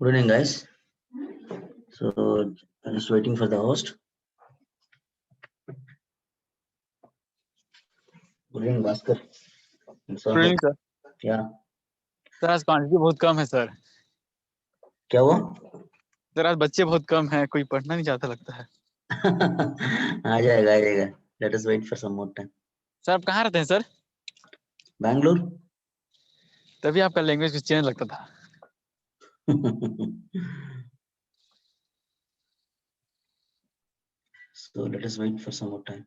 Good evening, guys. So, I'm just waiting for the host. Good evening, Bhaskar. So, good evening sir. क्या sir आज quantity बहुत कम है sir. क्या हुआ? Sir आज बच्चे बहुत कम हैं, कोई पढ़ना नहीं चाहता लगता है। आ जाएगा आ जाएगा. Let us wait for some more time. Sir आप कहाँ रहते हैं सर? Bangalore. तभी आपका लैंग्वेज कुछ चेंज लगता था। So let us wait for some more time.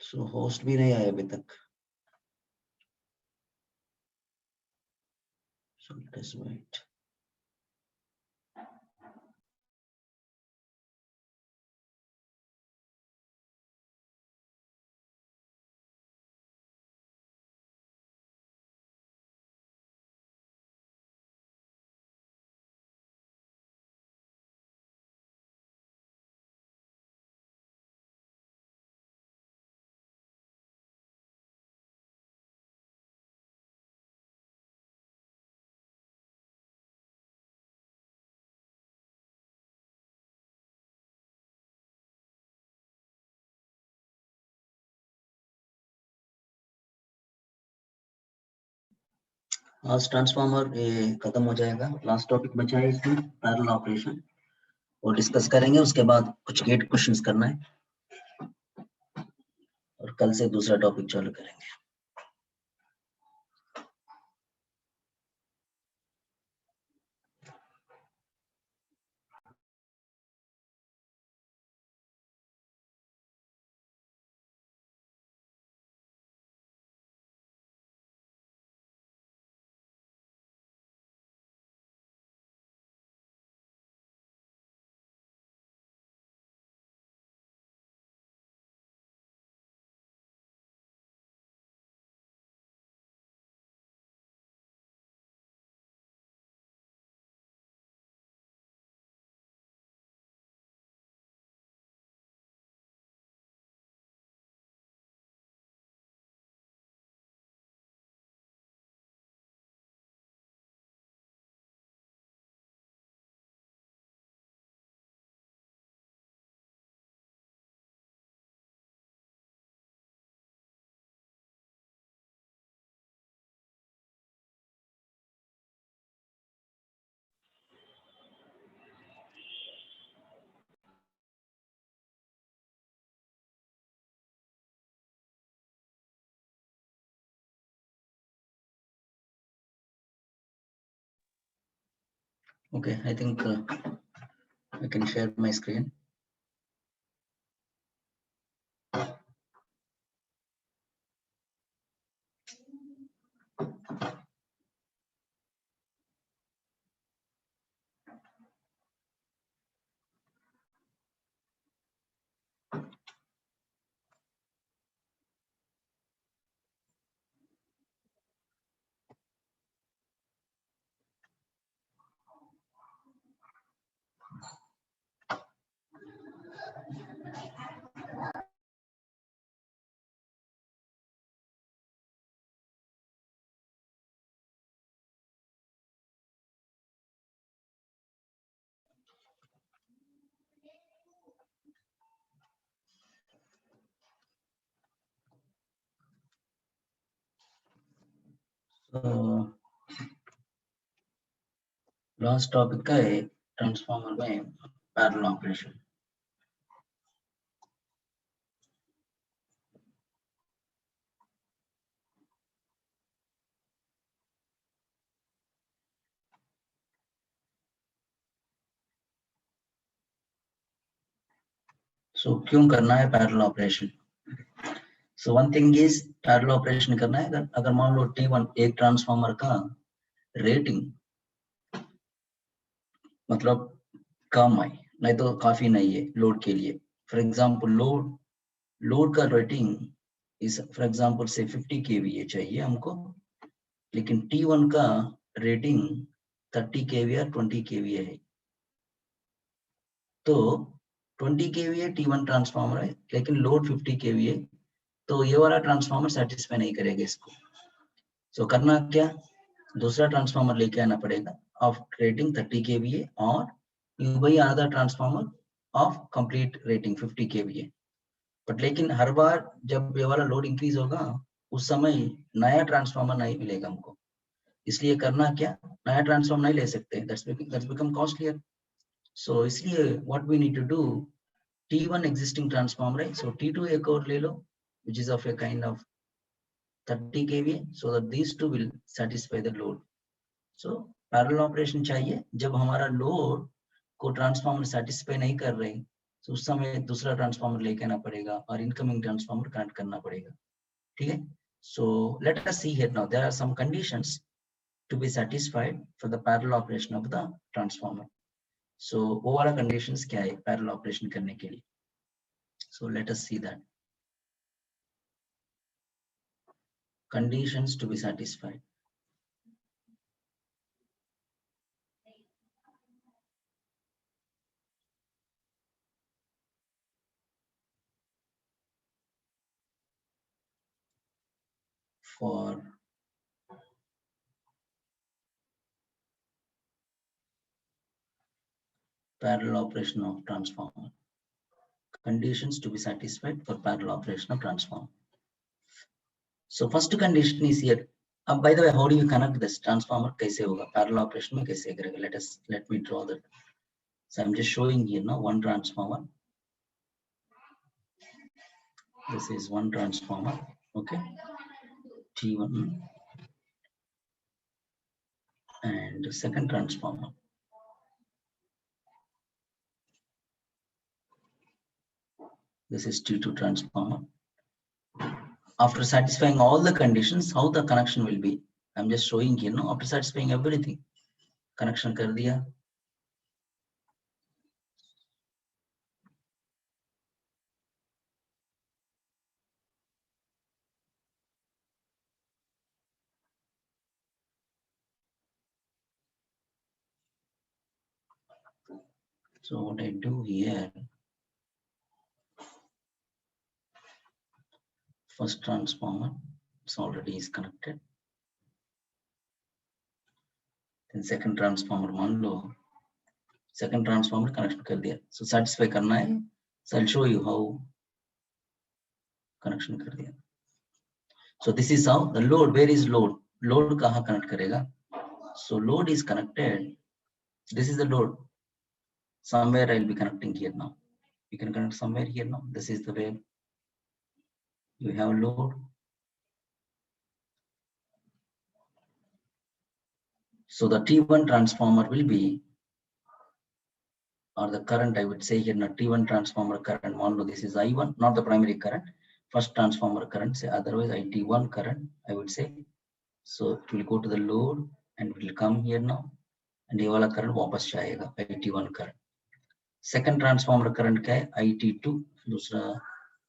So host भी नहीं आया अभी तक. So let us wait. आज ट्रांसफार्मर खत्म हो जाएगा. लास्ट टॉपिक बचा है इसमें पैरेलल ऑपरेशन. वो डिस्कस करेंगे. उसके बाद कुछ गेट क्वेश्चंस करना है और कल से दूसरा टॉपिक चालू करेंगे. Okay, I think I can share my screen. So last topic का है ट्रांसफार्मर में पैरेलल ऑपरेशन। सो क्यों करना है parallel operation? So one thing is parallel operation करना है अगर मान लो T1 एक ट्रांसफार्मर का रेटिंग मतलब कम आए, नहीं तो काफी नहीं है लोड के लिए। फॉर एग्जांपल लोड का रेटिंग इस फॉर एग्जांपल से 50 kVA चाहिए हमको, लेकिन T1 का रेटिंग 30 kVA 20 kVA है। तो 20 kVA T1 ट्रांसफार्मर है, लेकिन लोड 50 kVA, तो ये वाला ट्रांसफार्मर सेटिस्फाई नहीं करेगा इसको। सो करना क्या, दूसरा ट्रांसफार्मर लेके आना पड़ेगा ऑफ रेटिंग 30 kVA और you by another transformer of complete rating 50 kVA। But लेकिन हर बार जब ये वाला लोड इंक्रीज होगा उस समय नया ट्रांसफार्मर नहीं मिलेगा हमको, इसलिए करना क्या, नया ट्रांसफार्मर नहीं ले सकते, दैट्स बिकम कॉस्टलियर। सो इसलिए what we need to do, T1 existing transformer है, so T2 एक और ले लो which is of a kind of 30 kVA, so that these two will satisfy the load. So parallel operation चाहिए जब हमारा load को transformer satisfy नहीं कर रहे, तो उस समय दूसरा ट्रांसफार्मर लेके आना पड़ेगा और इनकमिंग ट्रांसफार्मर कनेक्ट करना पड़ेगा। ठीक है, so let us see here now there are some conditions to be satisfied for the parallel operation of the transformer. So वो वाला conditions क्या है parallel operation करने के लिए? So let us see that conditions to be satisfied. For parallel operation of transformer, conditions to be satisfied for parallel operation of transformer. So first condition is here. By the way, how do you connect this transformer? कैसे होगा parallel operation में कैसे करेगा? Let me draw that. So I'm just showing here now one transformer. This is one transformer, okay, T1, and second transformer. This is T2 transformer. After satisfying all the conditions, how the connection will be? I'm just showing here now. After satisfying everything, connection कर दिया. So what I do here, first transformer is already is connected. Then second transformer मान लो, second transformer connection कर दिया. So satisfy करना है. So I'll show you how connection कर दिया. So this is how the load. Where is load? Load कहाँ connect करेगा? So load is connected. This is the load. Somewhere I'll be connecting here now. You can connect somewhere here now. This is the way you have load. So the T1 transformer will be, or the current I would say here, not T1 transformer current. One, this is I1, not the primary current. First transformer current, say otherwise IT1 current, I would say. So it will go to the load and it will come here now. And ये वाला current वापस जाएगा IT1 current. Second transformer current क्या है? IT2. दूसरा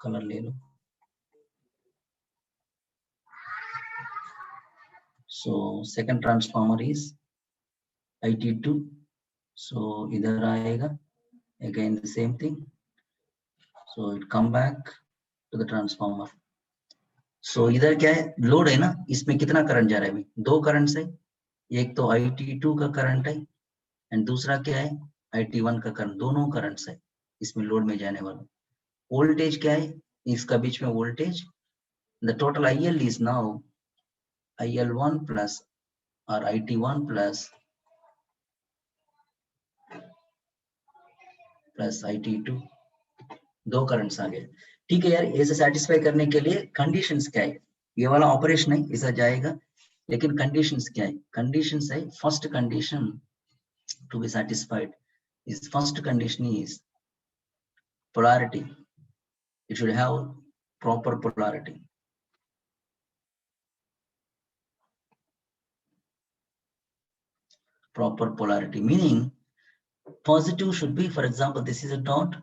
color ले लो. So second transformer is IT2. So इधर आएगा. Again the same thing. So it come back to the transformer. So इधर क्या है? लोड है ना, इसमें कितना करंट जा रहा है अभी? दो करंट है, एक तो IT2 का करंट है एंड दूसरा क्या है? IT1 का करंट. दोनों करंट्स है इसमें लोड में जाने वाला. वोल्टेज क्या है इसका बीच में? Voltage, the total IL is now IL1 plus और IT1 plus plus IT2, 2 currents आ गए। ठीक है यार, ऐसे सेटिस्फाई करने के लिए कंडीशंस क्या है? ये वाला ऑपरेशन है, ऐसा जाएगा, लेकिन कंडीशंस क्या है? कंडीशंस है, first condition to be satisfied is, first condition is polarity. It should have proper polarity. Proper polarity meaning positive should be, for example, this is a dot,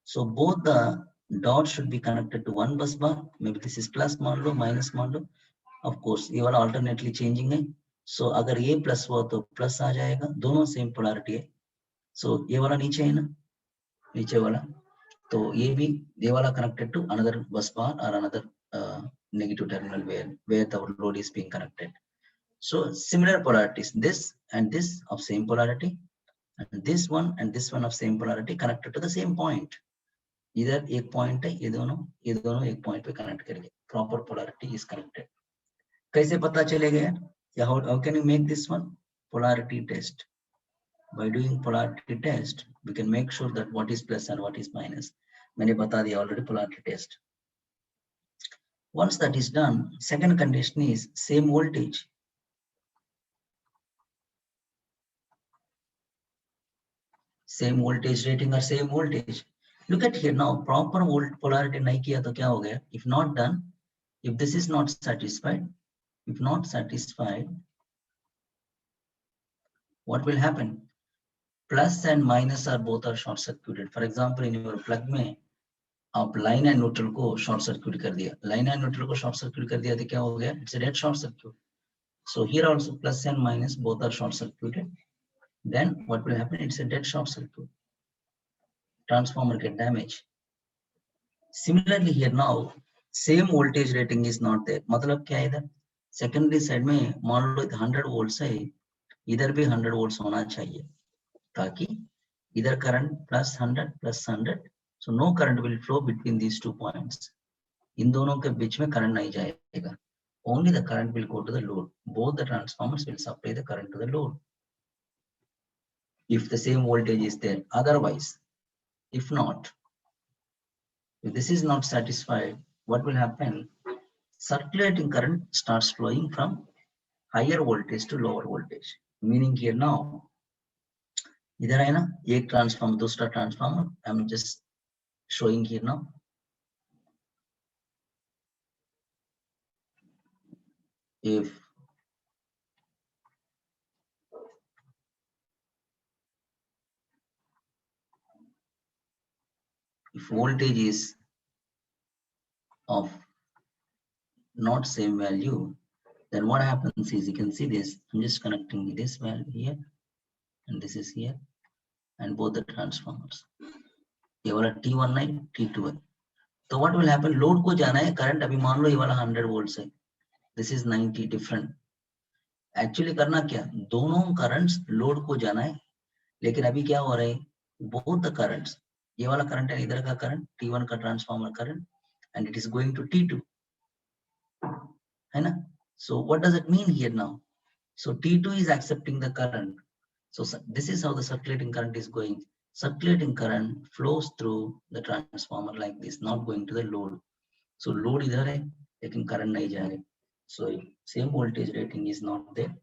so both the dots should be connected to one bus bar. Maybe this is plus मान लो, minus मान लो, of course ये वाला alternately changing है, so अगर ये plus हुआ तो plus आ जाएगा, दोनों same polarity है, so ये वाला नीचे है ना, नीचे वाला, तो ये भी, ये वाला connected to another bus bar or another negative terminal where the load is being connected. So similar polarities, this and this of same polarity, and this one and this one of same polarity connected to the same point. इधर एक point है, ये दोनों एक point पे connect करेंगे. Proper polarity is connected. कैसे पता चलेगा यार? या how can you make this one? Polarity test. By doing polarity test, we can make sure that what is plus and what is minus. मैंने बता दिया already polarity test. Once that is done, second condition is same voltage. Same voltage rating or same voltage. Look at here now, proper polarity नहीं किया तो क्या हो गया? If not done, if this is not satisfied, what will happen? Plus and minus are both are short circuited. For example, in your plug में आप line and neutral को short circuit कर दिया. Line and neutral को short circuit कर दिया तो क्या हो गया? It's a dead short circuit. So here also plus and minus both are short circuited. Then what will happen? It's a dead short circuit. Transformer get damaged. Similarly here now, same voltage rating is not there. मतलब क्या है इधर? Secondary side में मान लो 100 volts है, इधर भी 100 volts होना चाहिए, ताकि इधर current plus 100, so no current will flow between these 2 points. इन दोनों के बीच में current नहीं जाएगा. Only the current will go to the load. Both the transformers will supply the current to the load. If the same voltage is there, otherwise, if not, if this is not satisfied, what will happen? Circulating current starts flowing from higher voltage to lower voltage. Meaning here now, इधर है ना, एक transformer, दूसरा transformer. I'm just showing here now. If voltage is of not same value, then what happens is, you can see this, I'm just connecting this value here and this is here and both the transformers. ये वाला T1 है, T2 है. तो what will happen? Load को जाना है current, अभी मान लो ये वाला 100 volts है, this is 90, different. Actually करना क्या? दोनों currents load को जाना है, लेकिन अभी क्या हो रहा है? Both the currents, ये वाला current है, इधर का current, T1 का transformer current, and it is going to T2, है ना? So what does it mean here now? So T2 is accepting the current. So this is how the circulating current is going. Circulating current flows through the transformer like this, not going to the load. So load इधर है, लेकिन current नहीं जा रहा है. So if same voltage rating is not there,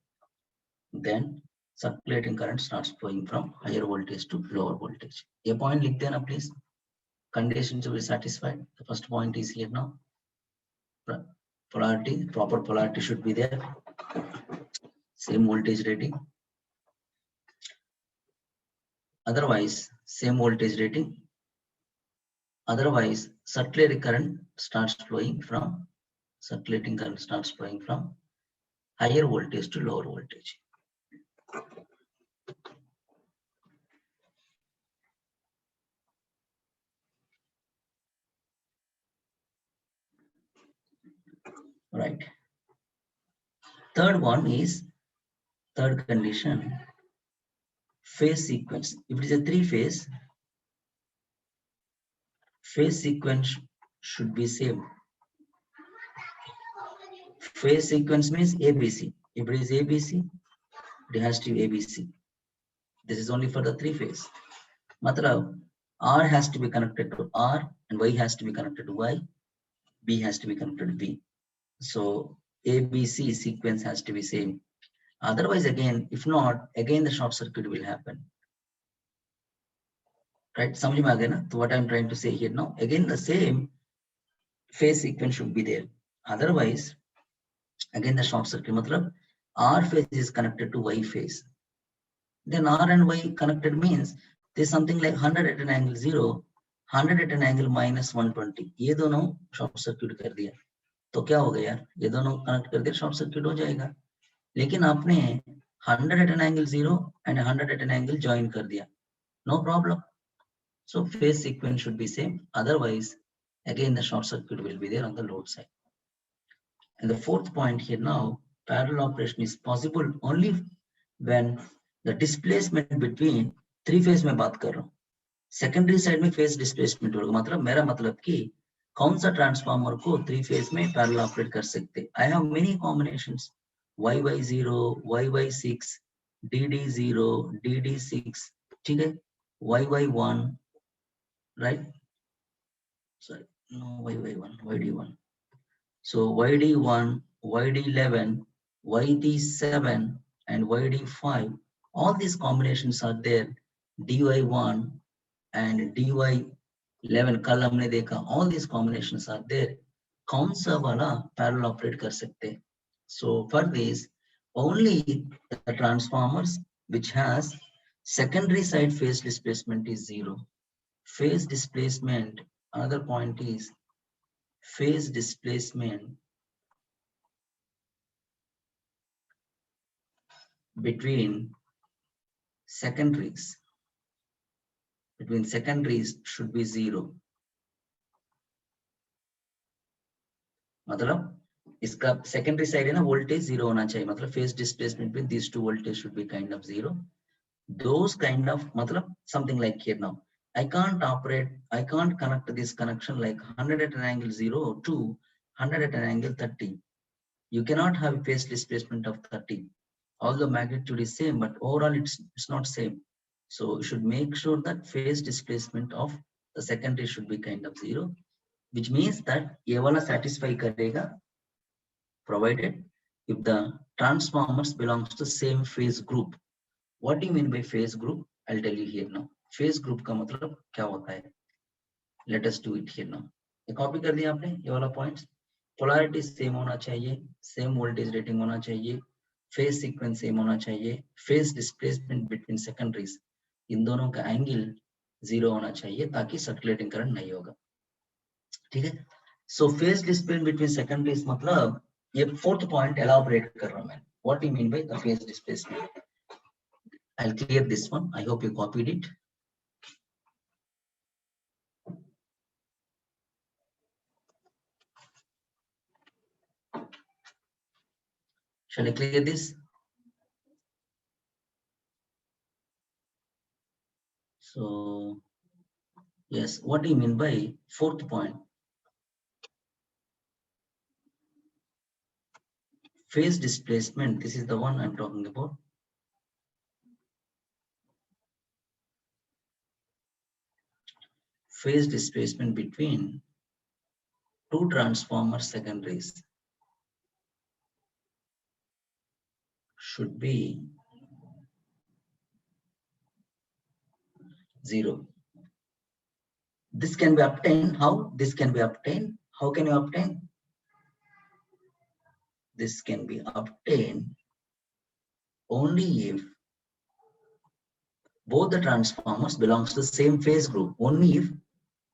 then circulating current starts flowing from higher voltage to lower voltage. ये point लिख देना please. Conditions to be satisfied. The first point is here now. Polarity, proper polarity should be there. Same voltage rating. Otherwise, same voltage rating. Otherwise, circulating current starts flowing from higher voltage to lower voltage. Right. Third one is, third condition, phase sequence. If it is a three-phase, phase sequence should be same. Phase sequence means ABC. If it is ABC, it has to be ABC. This is only for the three-phase. मतलब R has to be connected to R and Y has to be connected to Y. B has to be connected to B. So ABC sequence has to be same. Otherwise, again, if not, again the short circuit will happen. Right? समझ में आ गया ना? So what I'm trying to say here now, again the same phase sequence should be there. Otherwise, again the short circuit मतलब R phase is connected to Y phase. Then R and Y connected means there's something like 100 at an angle 0, 100 at an angle minus 120. ये दोनों short circuit कर दिया तो क्या होगा यार, ये दोनों कनेक्ट कर दिया शॉर्ट सर्किट हो जाएगा. लेकिन आपने 100 at an angle 0 and 100 at an angle join कर दिया, no problem. So phase sequence should be same. Otherwise, again the short circuit will be there on the load side. And the fourth point here now, parallel operation is possible only when the displacement between three phase में बात कर रहा हूँ. Secondary side में phase displacement होगा, मतलब मेरा मतलब कि कौन सा ट्रांसफार्मर को थ्री फेज में पैरेलल ऑपरेट कर सकते. I have many combinations, YY0, YY6, DD0, DD6, ठीक है, YY1, right? Sorry, no, YY1, YD1. So YD1, YD11, YD7, and YD5. All these combinations are there. DY1 and DY11 कल हमने देखा, all these combinations are there. कौन सा वाला parallel operate कर सकते? So for this, only the transformers which has secondary side phase displacement is 0. Phase displacement, another point is phase displacement between secondaries should be 0. मतलब इसका secondary side है ना, voltage 0 होना चाहिए, मतलब phase displacement between these two voltage should be kind of 0. Those kind of, मतलब something like here now, I can't connect this connection like 100 at an angle 0 to 100 at an angle 30. You cannot have phase displacement of 30. Although magnitude is same, but overall it's not same. So you should make sure that phase displacement of the secondary should be kind of 0, which means that ये वाला satisfy करेगा provided if the transformers belongs to same phase group. What do you mean by phase group? I'll tell you here now. Phase group का मतलब क्या होता है? Let us do it here now. ये copy कर दिया आपने ये वाला points. Polarity same होना चाहिए, same voltage rating होना चाहिए, phase sequence same होना चाहिए, phase displacement between secondaries इन दोनों का angle 0 होना चाहिए ताकि circulating current नहीं होगा. ठीक है? So phase displacement between secondaries मतलब ये fourth point elaborate कर रहा हूँ मैं. What do you mean by the phase displacement? I'll clear this one. I hope you copied it. Shall I clear this? So yes, what do you mean by fourth point? Phase displacement, this is the one I'm talking about. Phase displacement between two transformer secondaries should be 0. This can be obtained. How? This can be obtained. How can you obtain? This can be obtained only if both the transformers belongs to the same phase group. Only if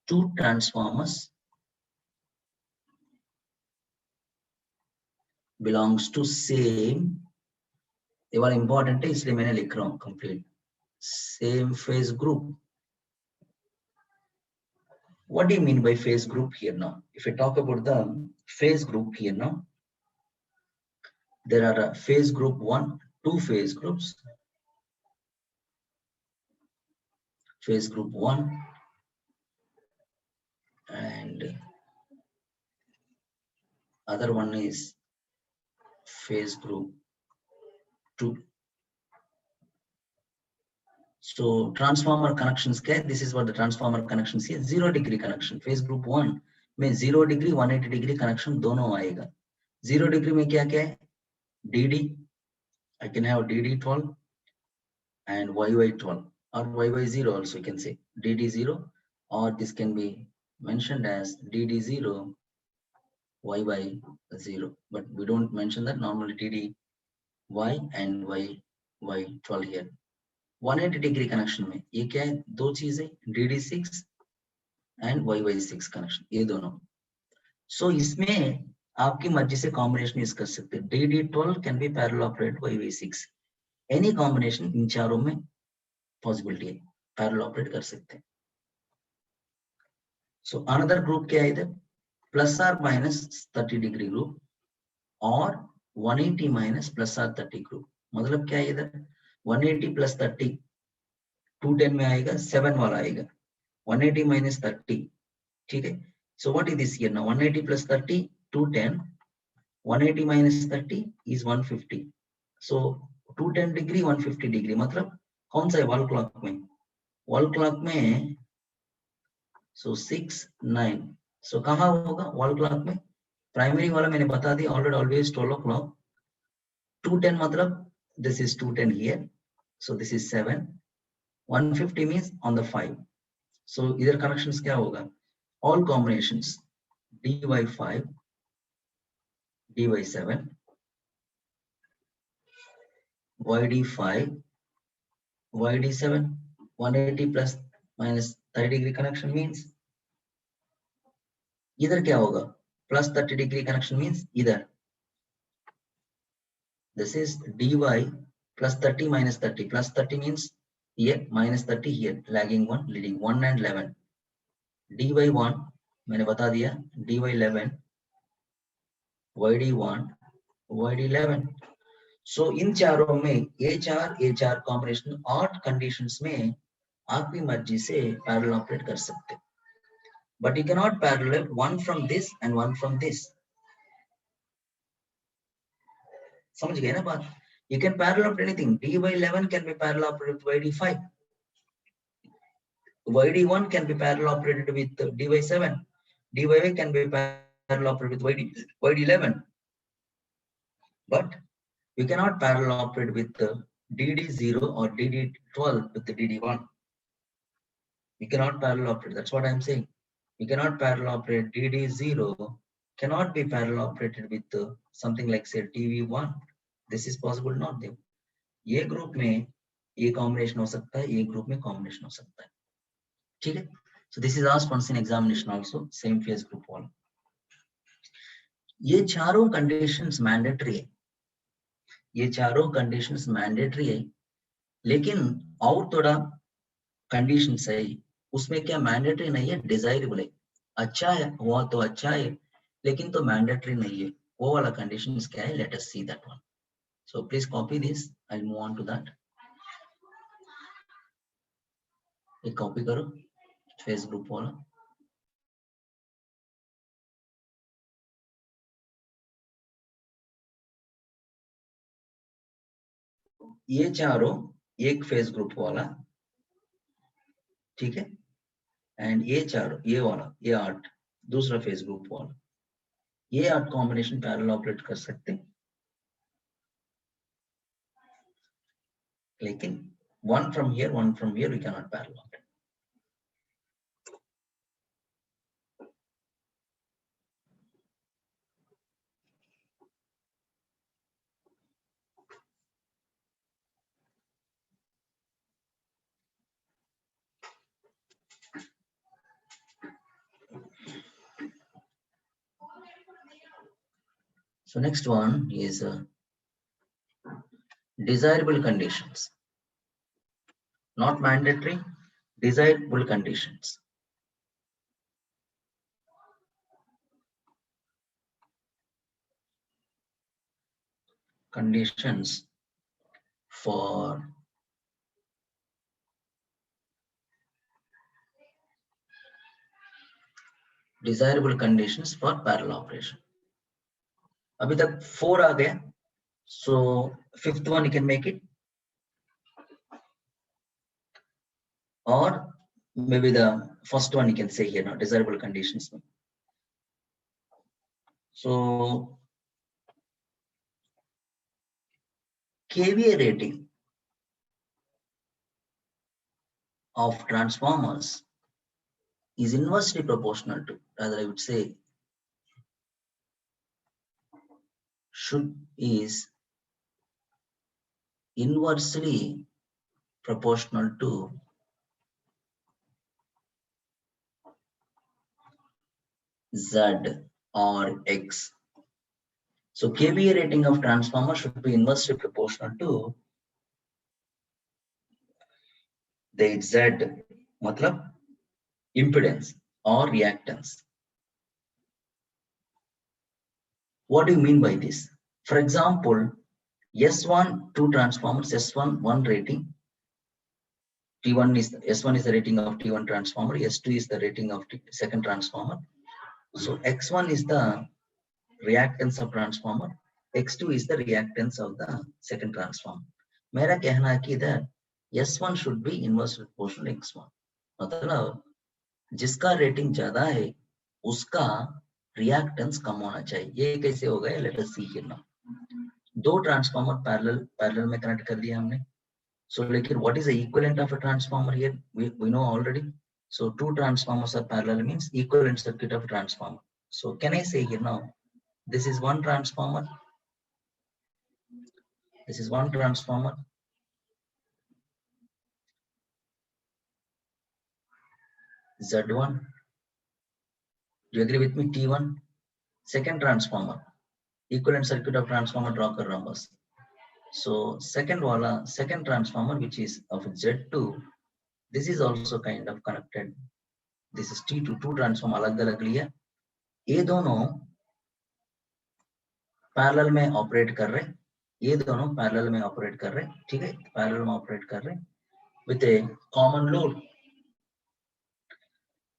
two transformers belongs to same, ये वाला important है इसलिए मैंने लिख रहा हूँ complete, same phase group. What do you mean by phase group here now? If we talk about the phase group here now, there are a phase group 1, 2 phase groups. Phase group 1 and other one is phase group 2. So transformer connections क्या है? This is what the transformer connections है. 0 degree connection. Phase group 1 में 0 degree 180 degree connection दोनों आएगा. 0 degree में क्या क्या है? DD. I can have DD12 and YY12 or YY0 also you can say. DD0 or this can be mentioned as DD0 YY0, but we don't mention that. Normally DDY and YY12 here. 180 degree connection में ये क्या है? दो चीजें DD6 and YY6 connection, ये दोनों. So इसमें आपकी मर्जी से कॉम्बिनेशन यूज कर सकते हैं. DD12 can be parallel operated YY6. Any combination इन चारों में पॉसिबिलिटी है, पैरेलल ऑपरेट कर सकते हैं. So another group क्या है इधर? Plus or minus 30 degree group और 180 माइनस प्लस आर 30 ग्रुप. मतलब क्या है इधर? 180 प्लस 30 210 में आएगा, 7 वाला आएगा. 180 माइनस 30, ठीक है. So what is this here now? 180 plus 30 210. 180 minus 30 is 150. So 210 degree 150 degree मतलब कौन सा है वॉल क्लॉक में? वॉल क्लॉक में so 6 9. So कहाँ होगा वॉल क्लॉक में? प्राइमरी वाला मैंने बता दिया ऑलरेडी, ऑलवेज 12 o'clock. 210 मतलब this is 210 here, so this is 7. 150 means on the 5. So इधर कनेक्शंस क्या होगा? All combinations dy5 dy7 yd5 yd7. 180 plus minus 30 degree connection means इधर क्या होगा? plus 30 degree connection means इधर. This is dy plus 30 minus 30. Plus 30 means here, minus 30 here, lagging 1, leading 1 and 11. dy1 मैंने बता दिया, dy11 yd1 yd11. So इन चारों में ये चार कॉम्बिनेशन 8 कंडीशंस में आपकी मर्जी से पैरेलल ऑपरेट कर सकते. But you cannot parallel one from this and one from this. समझ गए ना बात? You can parallel operate anything. dy11 can be parallel operated with yd5. yd1 can be parallel operated with dy7. dy can be parallel operated with yd11. But you cannot parallel operate with dd0 or dd12 with the dd1. You cannot parallel operate. That's what I'm saying. You cannot parallel operate dd0 cannot be parallel operated with something like say tv1. This is possible not there. ये group में ये combination हो सकता है, ये group में combination हो सकता है. ठीक है. So this is asked once in examination also, same phase group वाला. ये चारों कंडीशंस मैंडेटरी है, ये चारों कंडीशंस मैंडेटरी है, लेकिन और थोड़ा कंडीशन सही, उसमें क्या मैंडेटरी नहीं है, डिजायरेबल है. अच्छा है हुआ तो अच्छा है, लेकिन तो मैंडेटरी नहीं है. वो वाला कंडीशंस क्या है? Let us see that one. So please copy this. I'll move on to that. एक कॉपी करो फेस ग्रुप वाला. ये चारों एक फेस ग्रुप वाला, ठीक है. एंड ये चारों ये वाला, ये 8 दूसरा फेस ग्रुप वाला. ये 8 कॉम्बिनेशन पैरेलल ऑपरेट कर सकते, लेकिन one from here we cannot parallel operate. So next one is desirable conditions, not mandatory, desirable conditions. Conditions for desirable conditions for parallel operation. अभी तक 4 आ गया, so 5th one you can make it. or maybe the first one you can say here now, desirable conditions. So KVA rating of transformers is inversely proportional to, rather I would say is inversely proportional to Z or X. So KVA rating of transformer should be inversely proportional to the Z, matlab impedance or reactance. What do you mean by this? For example, S1 two transformers, S1 one rating, T1 is S1 is the rating of T1 transformer, S2 is the rating of second transformer. So X1 is the reactance of transformer, X2 is the reactance of the second transformer. मेरा कहना है कि that S1 should be inversely proportional to X1. मतलब जिसका rating ज्यादा है उसका reactance कम होना चाहिए. ये कैसे होगा? Let us see here now. दो ट्रांसफार्मर पैरेलल में कनेक्ट कर दिया हमने. So लेकिन what is the equivalent of a transformer here? We know already. So two transformers are parallel means equivalent circuit of transformer. So can I say here now, this is one transformer, this is one transformer, Z1. Do you agree with me? T1. Second transformer, equivalent circuit of transformer draw kar raha hu bas. So second transformer which is of Z2, this is also kind of connected. This is T2, two transformer अलग अलग लिया. ये दोनों parallel में operate कर रहे, ये दोनों पैरेलल में ऑपरेट कर रहे, ठीक है, पैरेलल में ऑपरेट कर रहे with a common load.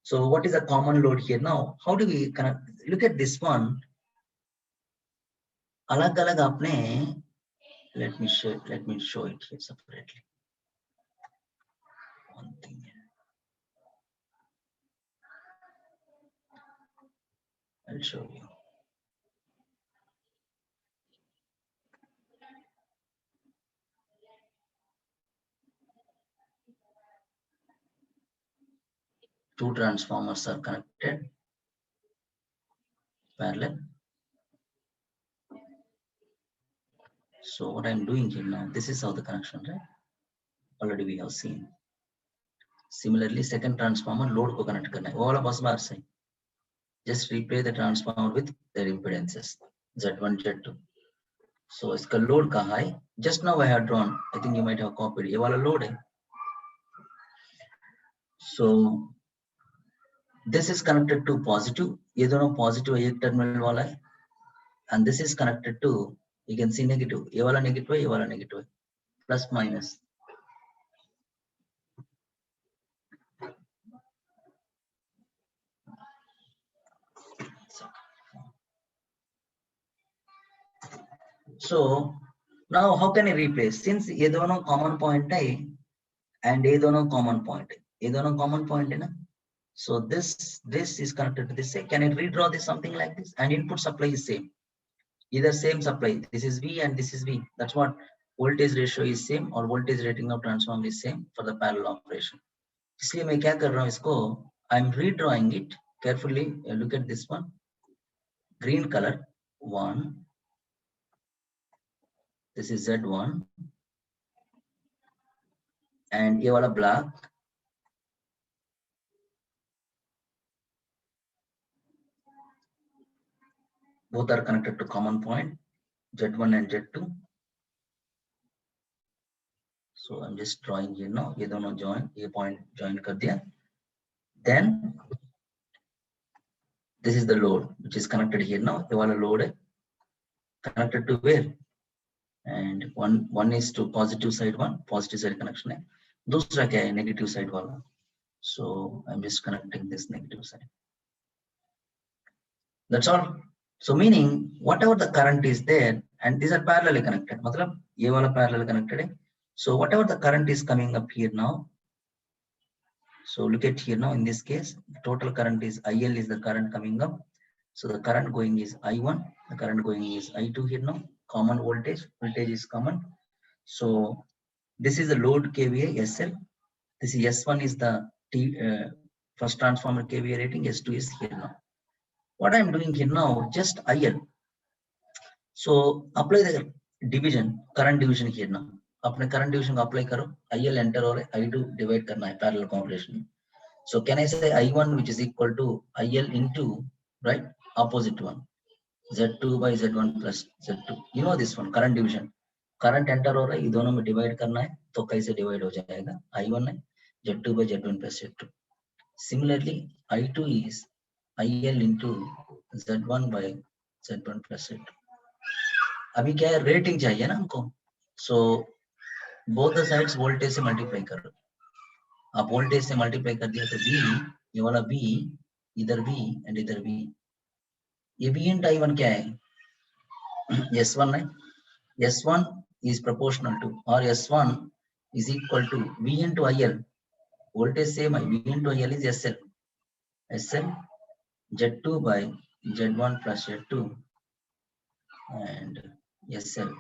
So what is a common load here now? How do we connect? Look at this one. अलग अलग आपने, let me show it here separately. One thing here. I'll show you. Two transformers are connected parallel. So what I'm doing here now, this is how the connection, right? Already we have seen. Similarly, second transformer load को connect करना है, वो वाला बस बार से. Just replay the transformer with their impedances Z1, Z2. So इसका load कहाँ है? Just now I have drawn. I think you might have copied. ये वाला load है. So this is connected to positive. ये दोनों positive एक terminal वाला है. And this is connected to, you can see negative. ये वाला negative है, ये वाला negative है. Plus minus. So now how can I replace? Since ये दोनों common point है and ये दोनों common point है. ये दोनों common point है ना? So this is connected to this. Can I redraw this something like this? And input supply is same. Either same supply. This is V and this is V. That's what voltage ratio is same or voltage rating of transformer is same for the parallel operation. इसलिए मैं क्या कर रहा हूँ इसको? I'm redrawing it carefully. Look at this one. Green color 1. This is Z1. And ये वाला black. Both are connected to common point, Z1 and Z2. So I'm just drawing here now. ये दोनों join, ये point join कर दिया. Then this is the load which is connected here now. ये वाला load है connected to where? And one is to positive side one, positive side connection है. दूसरा क्या है? Negative side वाला. So I'm just connecting this negative side. That's all. So meaning whatever the current is there, and these are parallelly connected. मतलब ये वाला parallel connected है. So whatever the current is coming up here now, So look at here now, in this case, total current is IL is the current coming up. So the current going is I1, the current going is I2 here now, common voltage is common. So this is the load kVA SL. This is S1 is the first transformer kVA rating, S2 is here now. What I am doing here now, just IL. So apply the division, current division here now. अपने current division को apply करो, IL enter और I2 divide करना है parallel combination. So can I say I1 which is equal to IL into, right, opposite one, Z2 by Z1 plus Z2. You know this one, current division. Current enter हो रहा है, ये दोनों में divide करना है, तो कैसे divide हो जाएगा? I1 है, Z2 by Z1 plus Z2. Similarly, I2 is IL into Z1 by Z1 plus Z2. अभी क्या है, रेटिंग चाहिए ना हमको. So both the sides voltage से मल्टीप्लाई करो. आप वोल्टेज से मल्टीप्लाई कर दिया तो V, ये वाला V, इधर V एंड इधर V. ये V इंटू I1 क्या है? S1 है. S1 is proportional to, or S1 is equal to V into IL. Voltage same है, V into IL is SL. SL Z2 by Z1 plus Z2 and SL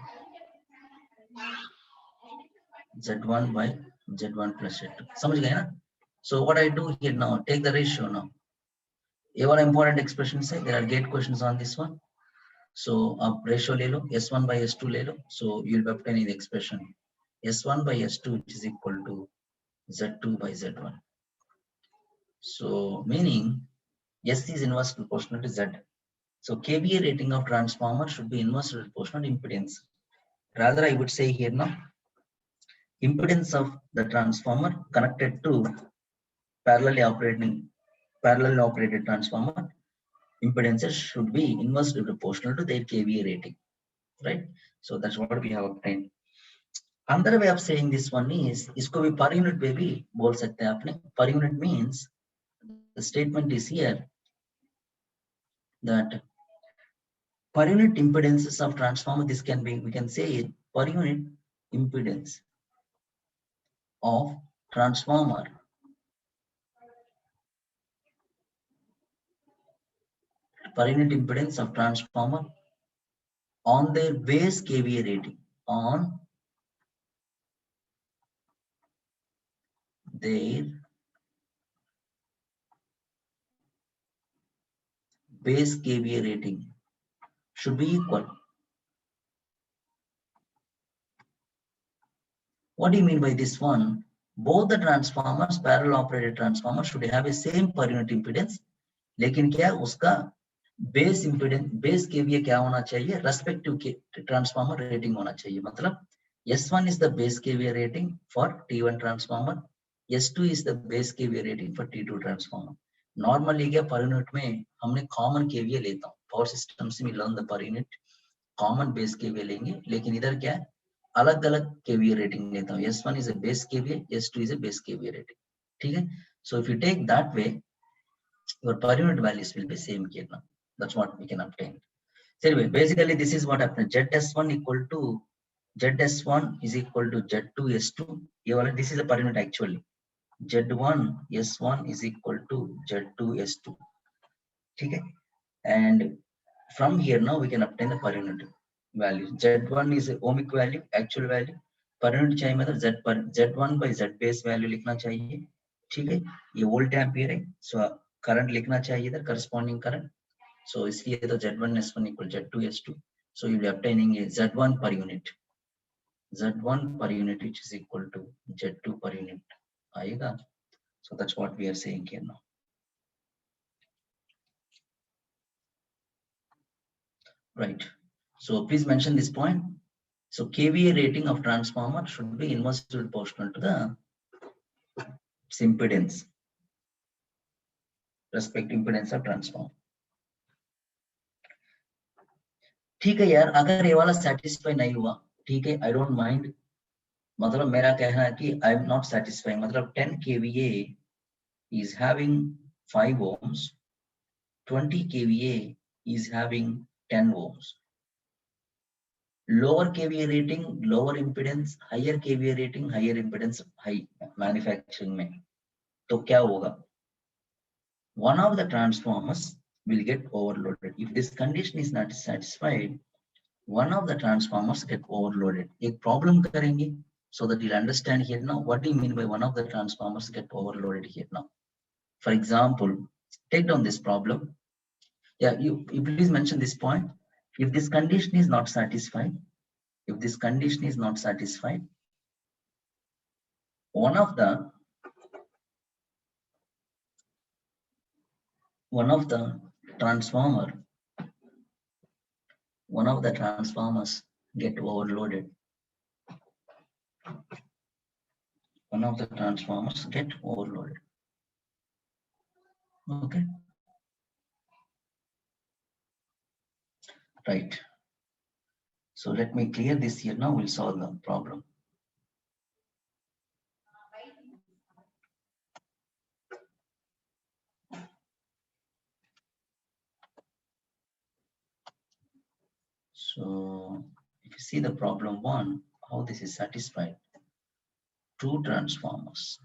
Z1 by Z1 plus Z2. समझ गए ना? So what I do here now, take the ratio now. ये वाला important expression है, there are gate questions on this one. So आप ratio ले लो, S1 by S2 ले लो. So you'll be obtaining the expression S1 by S2 which is equal to Z2 by Z1. So meaning S is inverse proportional to Z. So kVA rating of transformer should be inversely proportional to impedance. Rather, I would say here now, impedance of the transformer connected to parallelly operated transformer impedances should be inversely proportional to their kVA rating, right? So that's what we have obtained. Another way of saying this one is, इसको भी per unit में भी बोल सकते हैं आपने. Per unit means the statement is here that per unit impedances of transformer, this can be, we can say it, per unit impedance of transformer per unit impedance of transformer on their base kVA rating, on their base kVA rating should be equal. What do you mean by this one? Both the transformers, parallel operated transformers, should have a same per unit impedance. लेकिन क्या उसका base impedance, base KVA क्या होना चाहिए, respective transformer rating होना चाहिए. मतलब S1 is the base kVA rating for T1 transformer, S2 is the base kVA rating for T2 transformer. Normally क्या per unit में हमने common kVA लेता हूँ, power system से we learn the per unit, common base kVA लेंगे, लेकिन इधर क्या है, अलग अलग kVA rating लेता हूँ. S1 is a base kVA, S2 is a base kVA rating. ठीक है? So if you take that way, your per unit values will be same here now. That's what we can obtain. So anyway, basically this is what happened. ZS1 equal to ZS1 is equal to Z2 S2. This is the per unit actually. Z1 S1 is equal to Z2 S2. Okay, and from here now we can obtain the per unit value. Z1 is a ohmic value, actual value. Per unit चाहिए मतलब Z1 by Z base value लिखना चाहिए. ठीक है, ये volt ampere है. So current लिखना चाहिए इधर, corresponding current. So इसलिए तो Z1 S1 equal Z2 S2. So you'll be obtaining a Z1 per unit. Z1 per unit which is equal to Z2 per unit. आएगा. So that's what we are saying here now. Right. So please mention this point. So kVA rating of transformer should be inversely proportional to the impedance, respective impedance of transformer. ठीक है यार, अगर ये वाला satisfy नहीं हुआ, ठीक है, I don't mind. मतलब मेरा कहना है कि I am not satisfying. मतलब 10 kVA is having 5 ohms, 20 kVA is having 10 ohms. Lower kVA rating, lower impedance, higher kVA rating, higher impedance, high manufacturing में. तो क्या होगा? One of the transformers will get overloaded. If this condition is not satisfied, one of the transformers get overloaded. एक problem करेंगे so that you'll understand here now what do you mean by one of the transformers get overloaded here now. For example, take down this problem. Yeah, you please mention this point. If this condition is not satisfied, one of the transformers get overloaded. Okay. Right. So let me clear this here now. We'll solve the problem. So if you see the problem 1, how this is satisfied. Two transformers,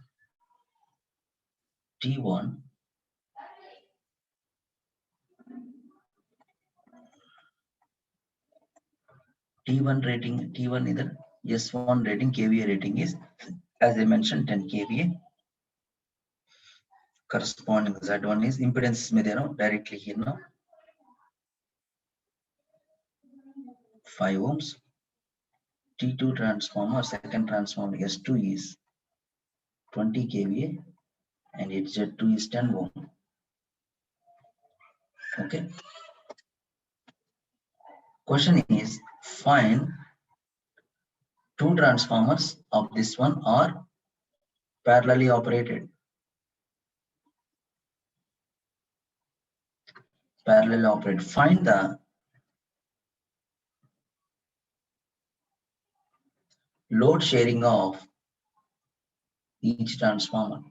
T1 rating, T1 either S1 rating, kVA rating is, as I mentioned, 10 kVA. Corresponding Z1 is impedance में दे रहा हूँ directly here now, 5 ohms. T2 transformer, second transformer S2 is 20 kVA and its Z2 is 10 ohm. Okay. Question is, find two transformers of this one are parallelly operated. Find the load sharing of each transformer.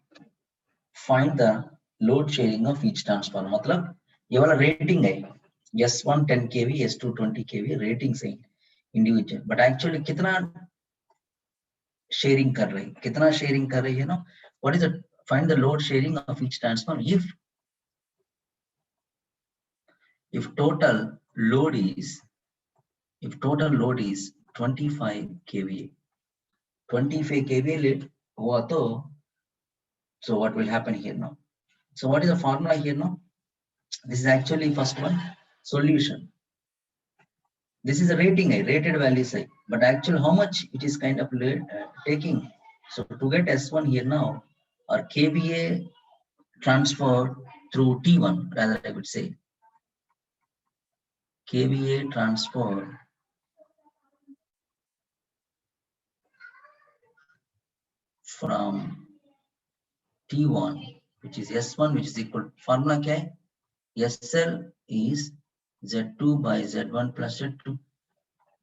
मतलब ये वाला rating है, S1 10 kV, S2 20 kV ratings है individual, but actually कितना sharing कर रही है ना? What is the, find the load sharing of each transformer. If total load is 25 kVA, 25 kVA lead हुआ तो, so what will happen here now? So what is the formula here now? This is actually first one, solution. This is a rating, rated value side, but actually how much it is kind of taking. So to get S1 here now, or kVA transfer through T1, rather I would say, kVA transfer from T1, which is S1, which is equal to, formula क्या है? SL is Z2 by Z1 plus Z2.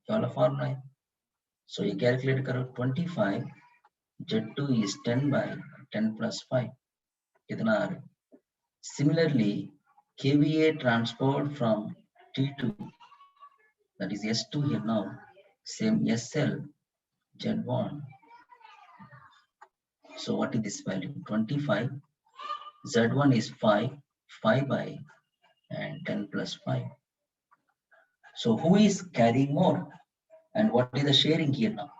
क्या वाला formula है? So you calculate करो 25, Z2 is 10 by 10 plus 5. कितना आ रहा है? Similarly, kVA transferred from T2, that is S2 here now, same SL Z1. So what is this value? 25. Z1 is 5 by and 10 plus 5. So who is carrying more? And what is the sharing here now?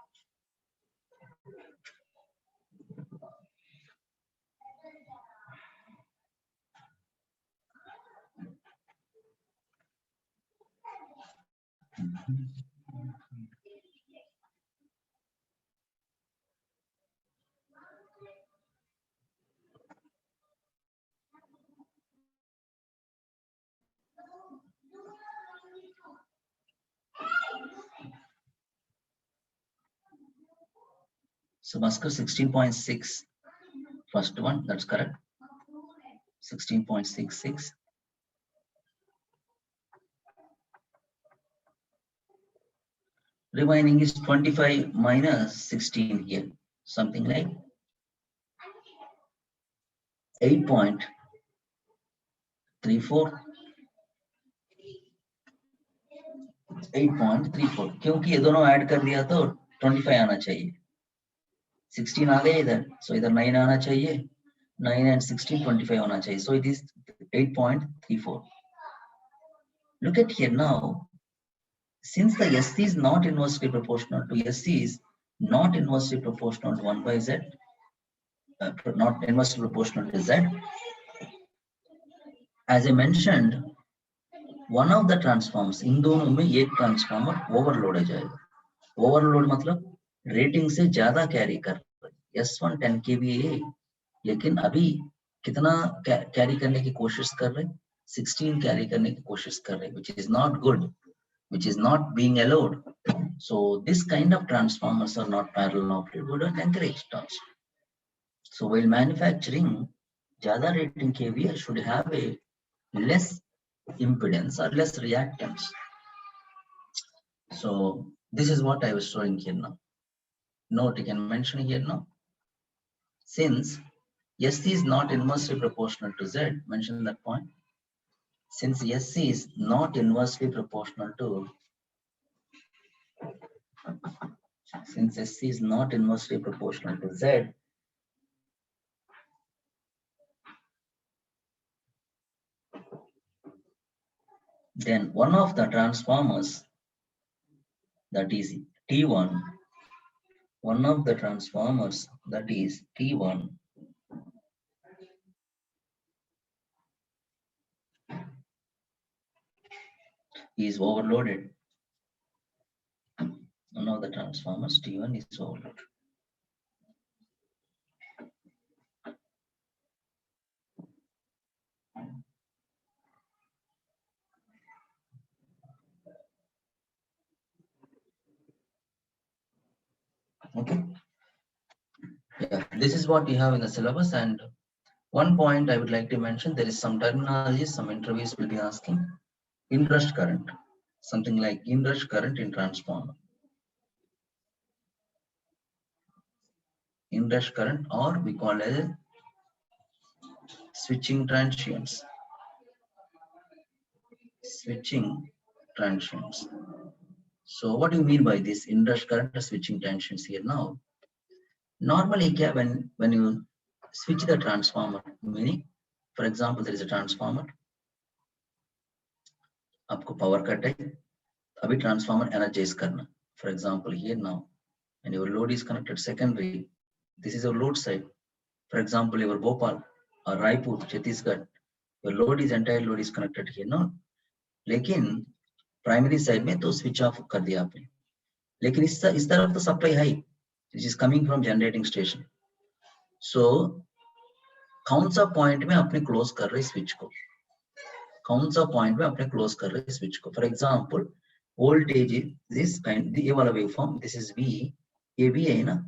So Bhaskar 16.6, first one, that's correct. 16.66. Remaining is 25 minus 16 here, something like 8.34. 8.34, क्योंकि ये दोनों add कर दिया तो 25 आना चाहिए. 16 आ गए इधर, so इधर 9 आना चाहिए. 9 and 16 25 होना चाहिए, so it is 8.34. Look at here now, since the SC is not inversely proportional to SC is not inversely proportional to 1 by Z, not inversely proportional to Z, as I mentioned, one of the transforms, इन दोनों में एक transformer overload हो जाएगा. Overload मतलब rating से ज्यादा carry कर रहा है. S1 10 kVA, लेकिन अभी कितना कैरी करने की कोशिश कर रहे हैं? 16 कैरी करने की कोशिश कर रहे हैं, which is not good, which is not being allowed. So this kind of transformers are not parallel operated, we don't encourage those. So while manufacturing, ज्यादा rating kVA should have a less impedance or less reactance. So this is what I was showing here now. Note you can mention here now. Since SC is not inversely proportional to Z, mention that point. Since SC is not inversely proportional to, since SC is not inversely proportional to Z, then one of the transformers, that is T1, one of the transformers, that is T1, is overloaded. One of the transformers, T1, is overloaded. Okay. Yeah, this is what you have in the syllabus. And one point I would like to mention, there is some terminology, some interviews will be asking. Inrush current, something like inrush current in transformer. Inrush current, or we call it switching transients. Switching transients. So what do you mean by this inrush current or switching transients here now? Normally, when you switch the transformer, meaning, for example, there is a transformer, आपको power cut है, अभी transformer energize करना. For example, here now, and your load is connected secondary, this is your load side. For example, your Bhopal or Raipur, Chhattisgarh, your load is entire load is connected here, no? लेकिन primary side में तो switch off कर दिया आपने. लेकिन इस तरफ तो supply है, which is coming from generating station. So कौन सा point में आपने close कर रहे switch को? कौन सा point में आपने close कर रहे switch को? For example, voltage is this kind, ये वाला waveform, this is V, ये भी है ना?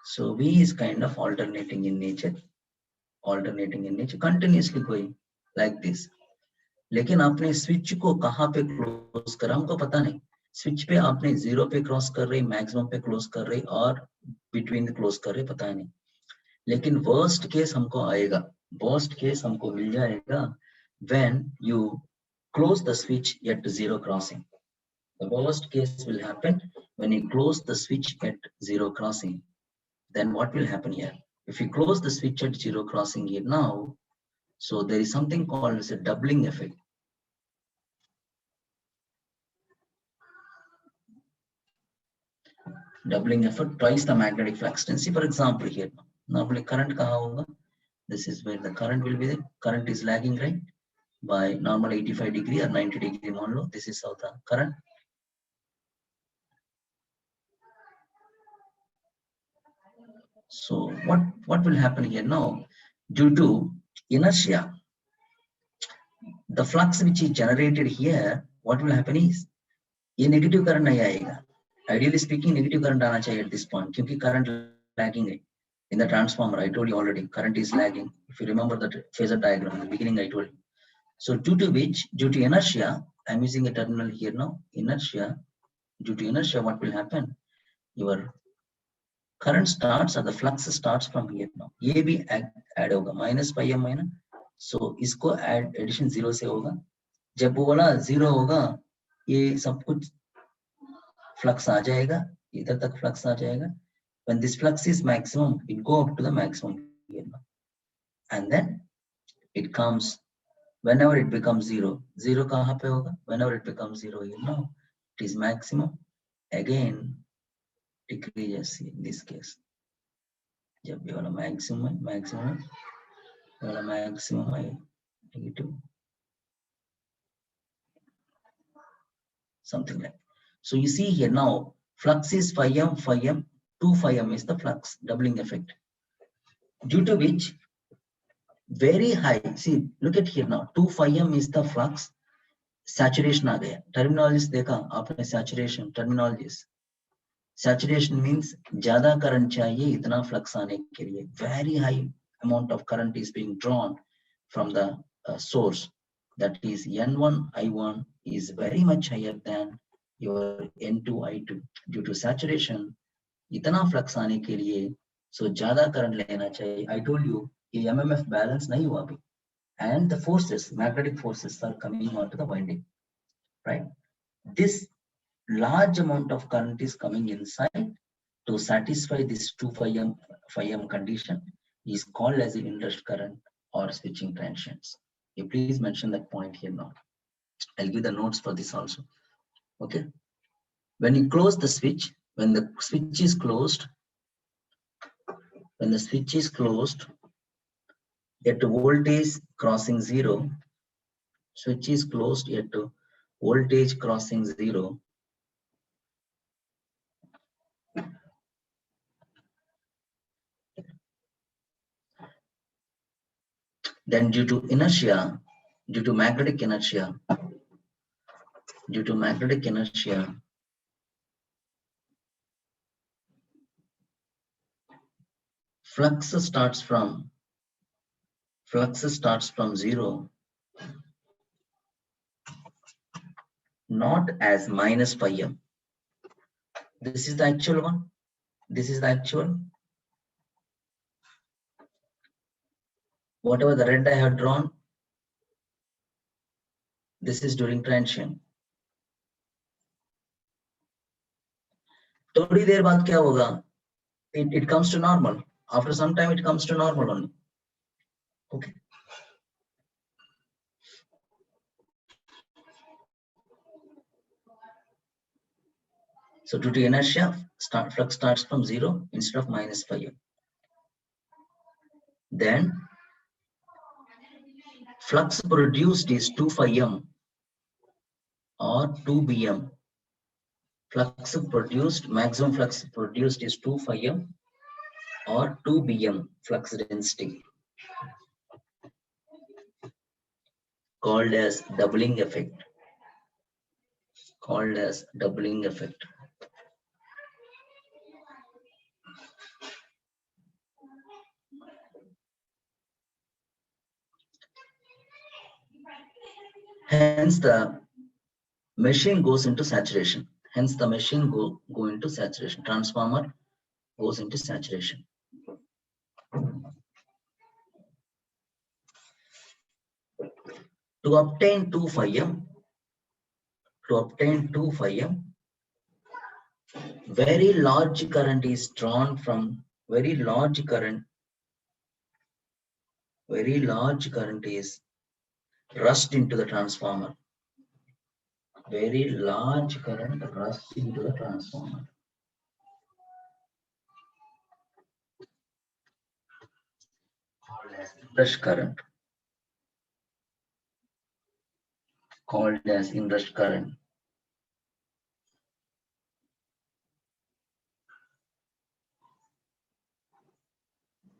So V is kind of alternating in nature, continuously going like this. लेकिन आपने स्विच को कहाँ पे क्लोज करा हमको पता नहीं. स्विच पे आपने 0 पे क्रॉस कर रहे, मैक्सिमम पे क्लोज कर रहे और बिटवीन क्लोज कर रहे, पता नहीं. लेकिन वर्स्ट केस हमको आएगा, वर्स्ट केस हमको मिल जाएगा when you close the switch at 0 crossing. The worst case will happen when you close the switch at 0 crossing. Then what will happen here? If you close the switch at 0 crossing here now, so there is something called as a doubling effect. Doubling effect, twice the magnetic flux density. For example, here normally current kahan hoga? This is where the current will be there. Current is lagging, right? By normal 85 degree or 90 degree मान लो. This is how the current. So what will happen here now? Due to inertia, the flux which is generated here, what will happen is ये negative current नहीं आएगा. Ideally speaking, negative current आना चाहिए at this point क्योंकि current lagging है. In the transformer, I told you already, current is lagging. If you remember that phasor diagram in the beginning, I told you. So due to inertia, I'm using a terminal here now. Inertia, due to inertia, what will happen? Your current starts or the flux starts from here now. ये भी add होगा minus pi m minus. So इसको add addition 0 से होगा. जब वो वाला 0 होगा, ये सब कुछ flux आ जाएगा, इधर तक flux आ जाएगा. When this flux is maximum, it go up to the maximum here now. and then it comes whenever it becomes zero. Zero kahan pe hoga? Whenever it becomes zero, you know, it is maximum. Again, decreases in this case. जब ये वाला maximum है, ये वाला maximum है, negative, something like. So you see here now, flux is phi m, 2 phi m is the flux, doubling effect, due to which very high, see, look at here now, 2 phi m is the flux, saturation आ गया, terminologies देखा आपने, saturation, terminologies. Saturation means ज्यादा current चाहिए इतना flux आने के लिए, very high amount of current is being drawn from the source, that is N1 I1 is very much higher than your N2 I2 due to saturation. इतना flux आने के लिए, so ज्यादा current लेना चाहिए. I told you ये MMF balance नहीं हुआ अभी, and the forces, magnetic forces are coming onto the winding, right? This large amount of current is coming inside to satisfy this 2 phi m condition is called as an inrush current or switching transients. You please mention that point here now. I'll give the notes for this also. Okay. When you close the switch, when the switch is closed, at voltage crossing zero, switch is closed at voltage crossing zero, then due to inertia, due to magnetic inertia, flux starts from zero, not as minus phi m. This is the actual one. This is the actual. Whatever the red I have drawn, this is during transient. थोड़ी देर बाद क्या होगा? It comes to normal. After some time, it comes to normal only. Okay. So due to inertia, flux starts from zero instead of minus phi m. Then flux produced is 2 phi m or 2 bm. Flux produced, maximum flux produced is 2 phi m or 2 bm flux density, called as doubling effect. Hence the machine goes into saturation. Go into saturation. Transformer goes into saturation. To obtain 2 phi m, very large current is drawn from, very large current is rushed into the transformer. Very large current rushed into the transformer. Called as inrush current.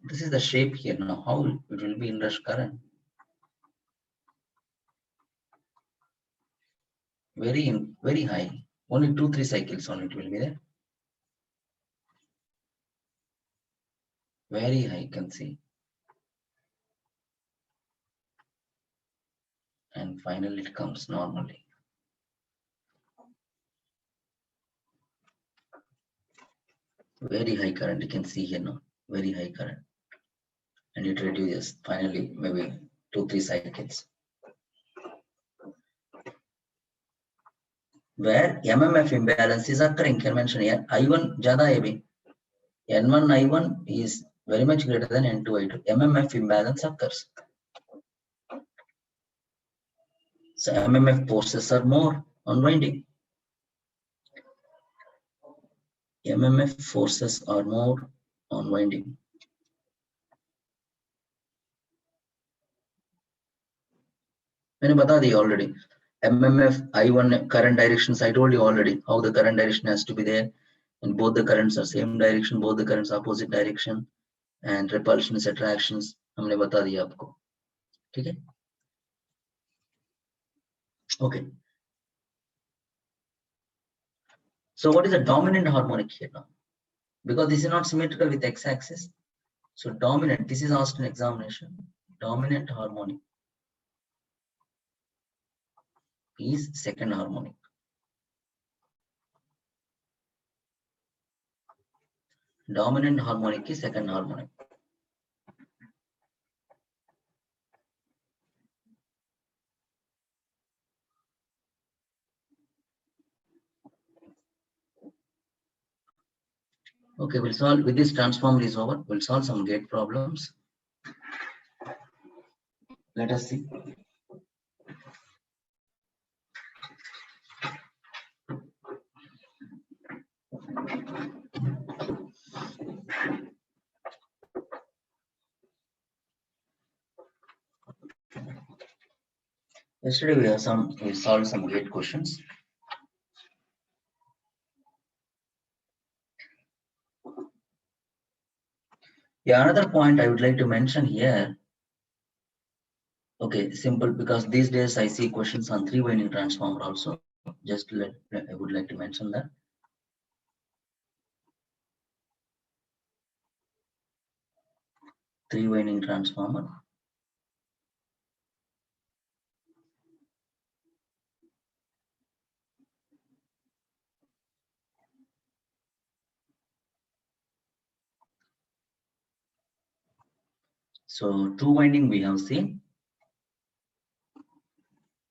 This is the shape here now. How it will be inrush current? Very high. Only 2-3 cycles only it will be there. Very high, you can see. And finally it comes normally. Very high current, you can see here now. Very high current. And it reduces finally maybe 2-3 cycles. Where MMF imbalance is occurring, can mention here I1 ज़्यादा है भी. N1 I1 is very much greater than N2I2. MMF imbalance occurs. So MMF forces are more on winding. MMF forces are more on winding. मैंने बता दिया already. MMF I1 current directions, I told you already how the current direction has to be there, and both the currents are same direction, both the currents opposite direction, and repulsions, attractions हमने बता दिया आपको, ठीक है? Okay. So what is the dominant harmonic here now? Because this is not symmetrical with x-axis. So dominant, this is asked in examination. Dominant harmonic is second harmonic. Dominant harmonic is second harmonic. Okay, we'll solve with this transformer is over. We'll solve some gate problems. Let us see. Yesterday we solved some gate questions. Yeah, another point I would like to mention here. Okay, simple, because these days I see questions on 3-winding transformer also. Just I would like to mention that. 3-winding transformer. So 2-winding we have seen.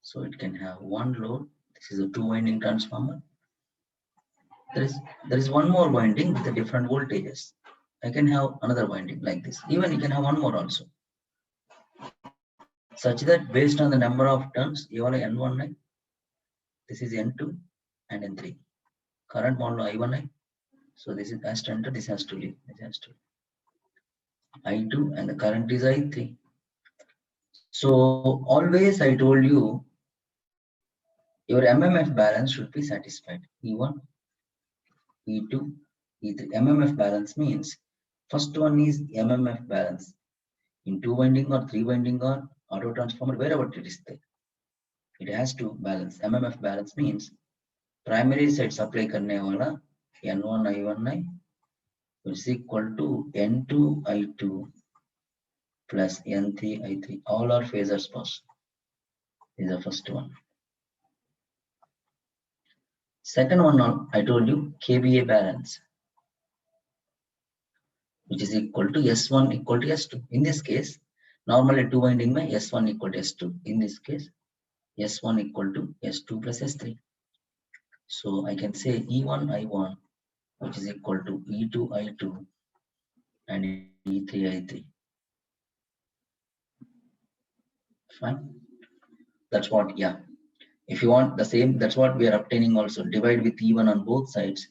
So it can have one load. This is a 2-winding transformer. There is one more winding with the different voltages. I can have another winding like this. Even you can have one more also. Such that based on the number of turns, you have N1I, this is N2 and N3. Current model I1I. So this is has to enter, this has to leave. This has to I2 and the current is I3. So always I told you your MMF balance should be satisfied. E1, E2, E3. MMF balance means first one is MMF balance in 2-winding or 3-winding or auto transformer, wherever it is there. It has to balance. MMF balance means primary side supply करने वाला N1 I1I is equal to N2 I2 plus N3 I3. All are phasors pass. Is the first one. Second one, I told you KVA balance, which is equal to S1 equal to S2. In this case, normally 2-winding में S1 equal to S2. In this case, S1 equal to S2 plus S3. So I can say E1 I1, which is equal to E2 I2 and E3 I3. Fine. That's what, yeah. If you want the same, that's what we are obtaining also. Divide with E1 on both sides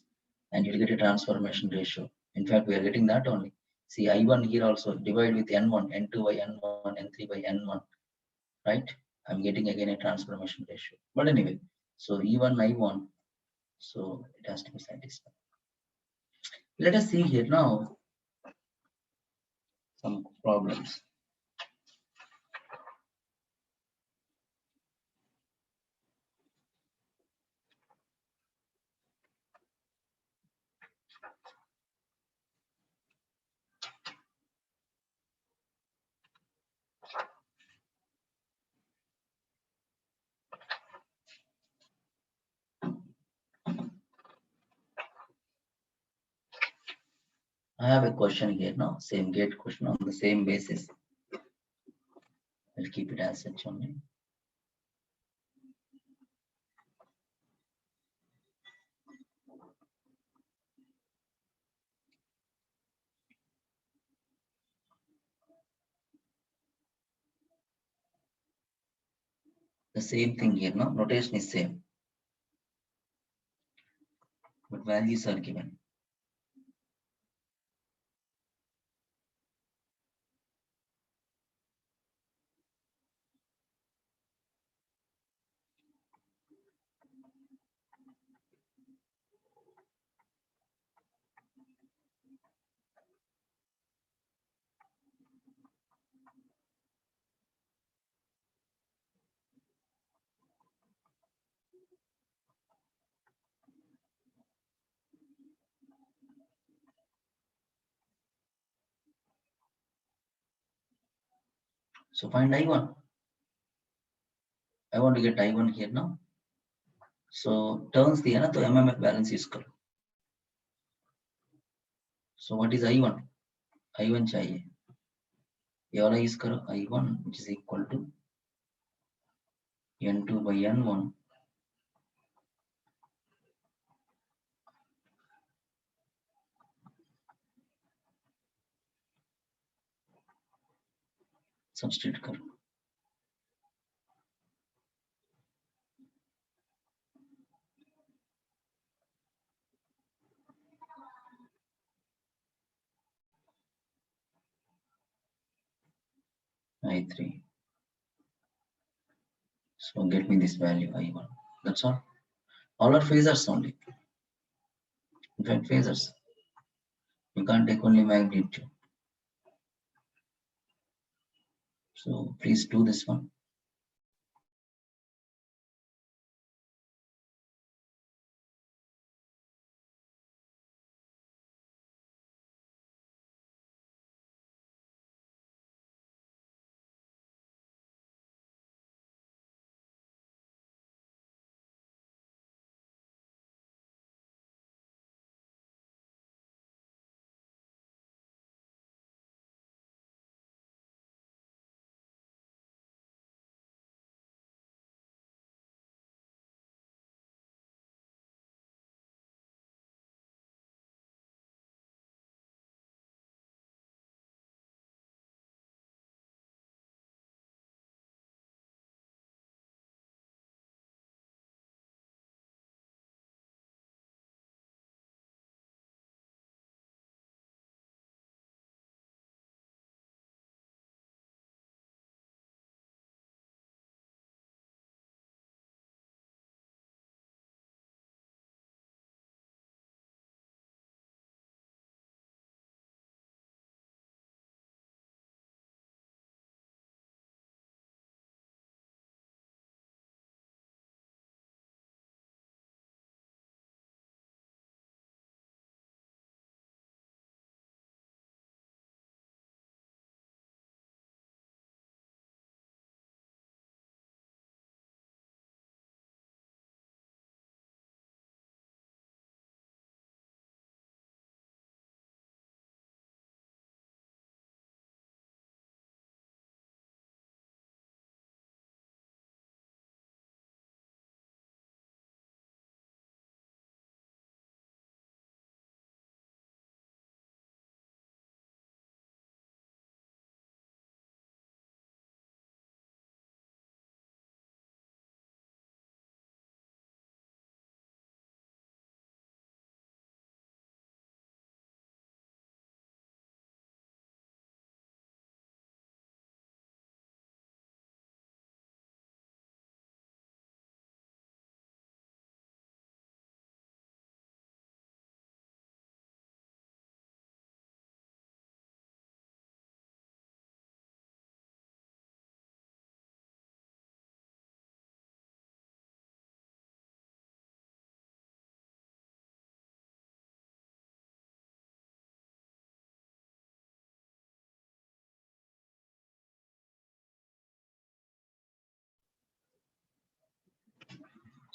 and you'll get a transformation ratio. In fact, we are getting that only. See, I1 here also divide with N1, N2 by N1, N3 by N1, right? I'm getting again a transformation ratio. But anyway, so E1, I1, so it has to be satisfied. Let us see here now some problems. I have a question here now, same gate question on the same basis. I'll keep it as such only. The same thing here, no? Notation is same, but values are given. So find I1. I want to get I1 here now. So turns दिया ना तो MMF balance use करो. So what is I1? I1 चाहिए. ये वाला use करो I1 which is equal to N2 by N1. Substitute करो. I3. So get me this value I1. That's all. All are phasors only. In fact, phasors. You can't take only magnitude. So please do this one.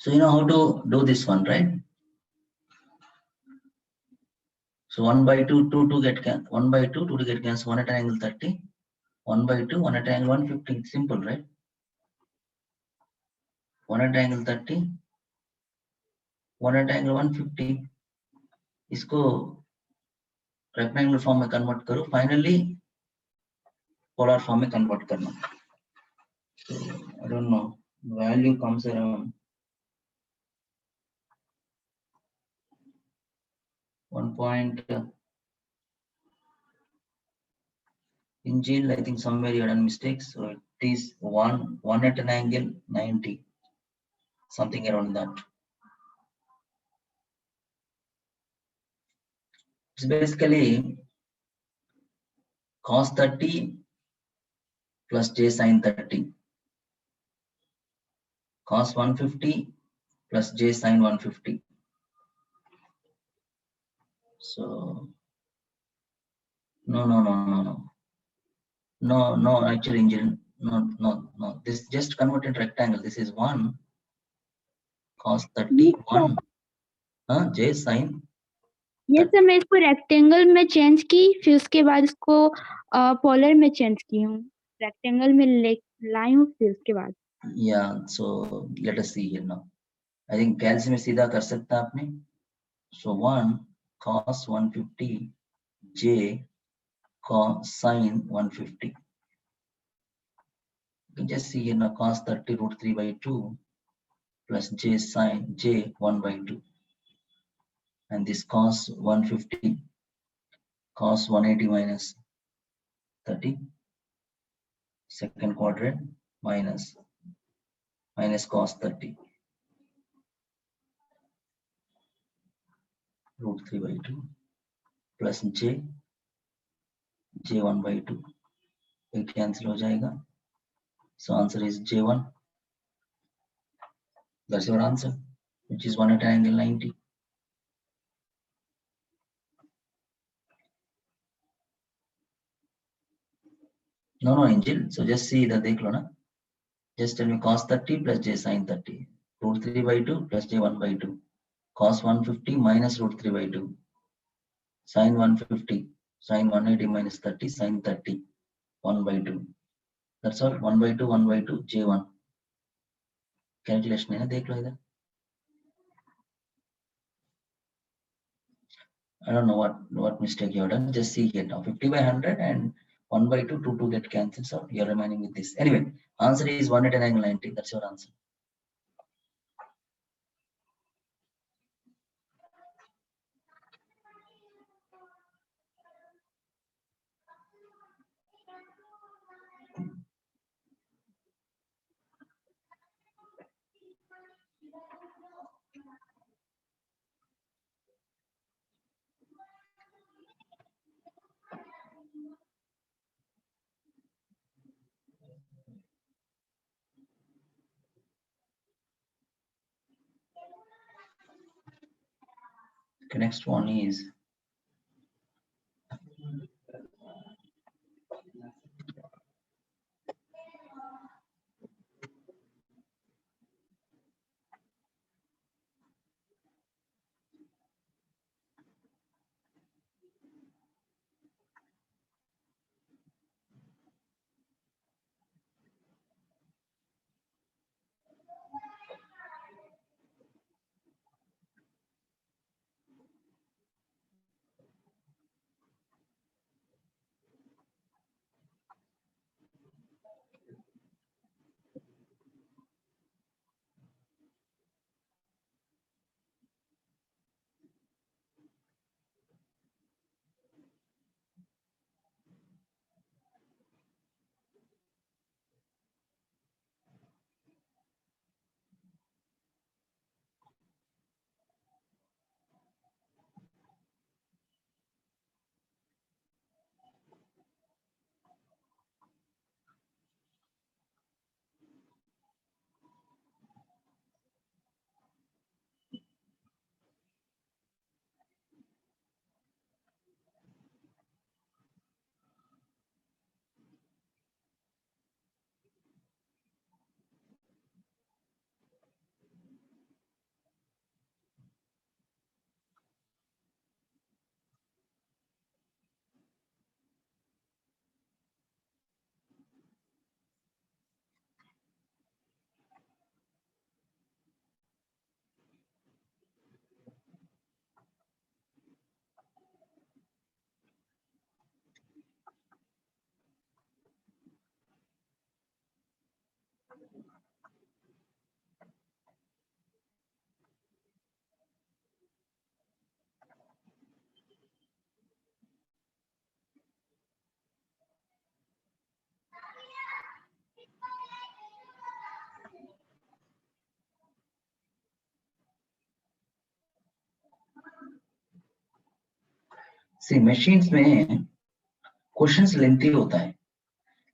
So you know how to do this one, right? So 1 by 2, 2 get 1 by 2, 2 to get cancel, 1 at an angle 30, 1 by 2, 1 at an angle 150. Simple, right? 1 at angle 30, 1 at angle 150. इसको rectangular form में convert करो, finally polar form में convert करना. So I don't know value comes around 1 point. In Jill, I think somewhere you had done mistakes. So it is one at an angle 90, something around that. It's basically cos 30 plus j sin 30. Cos 150 plus j sin 150. So no, actually engine, no. This just converted rectangle. This is 1 cos 30, 1 j sin ये सब मैं इसको rectangle में change की, फिर उसके बाद इसको पोलर में चेंज की हूँ, रेक्टेंगल में लाई हूँ, फिर उसके बाद Yeah, so let us see here now. I think कैलसी में सीधा कर सकता आपने. So 1 cos 150 j cos sin 150. You can just see here now cos 30 root 3 by 2 plus j sin j 1 by 2. And this cos 150 cos 180 minus 30 second quadrant minus cos 30 root 3 by 2 plus j 1 by 2. ये cancel हो जाएगा. So answer is j1. That's your answer, which is 1 at angle 90. No, Angel. So just see the dekh lo na. Just tell me cos 30 plus j sin 30. Root 3 by 2 plus j 1 by 2. Cos 150 minus root 3 by 2. Sin 150. Sin 180 minus 30. Sin 30. 1 by 2. That's all. 1 by 2, 1 by 2, j1. Calculation है ना, देख लो इधर. I don't know what mistake you have done. Just see here now. 50 by 100 and 1 by 2, 2 get cancelled. So you're remaining with this. Anyway, answer is 1 at an angle 90. That's your answer. Okay, next one is C machines में questions lengthy होता है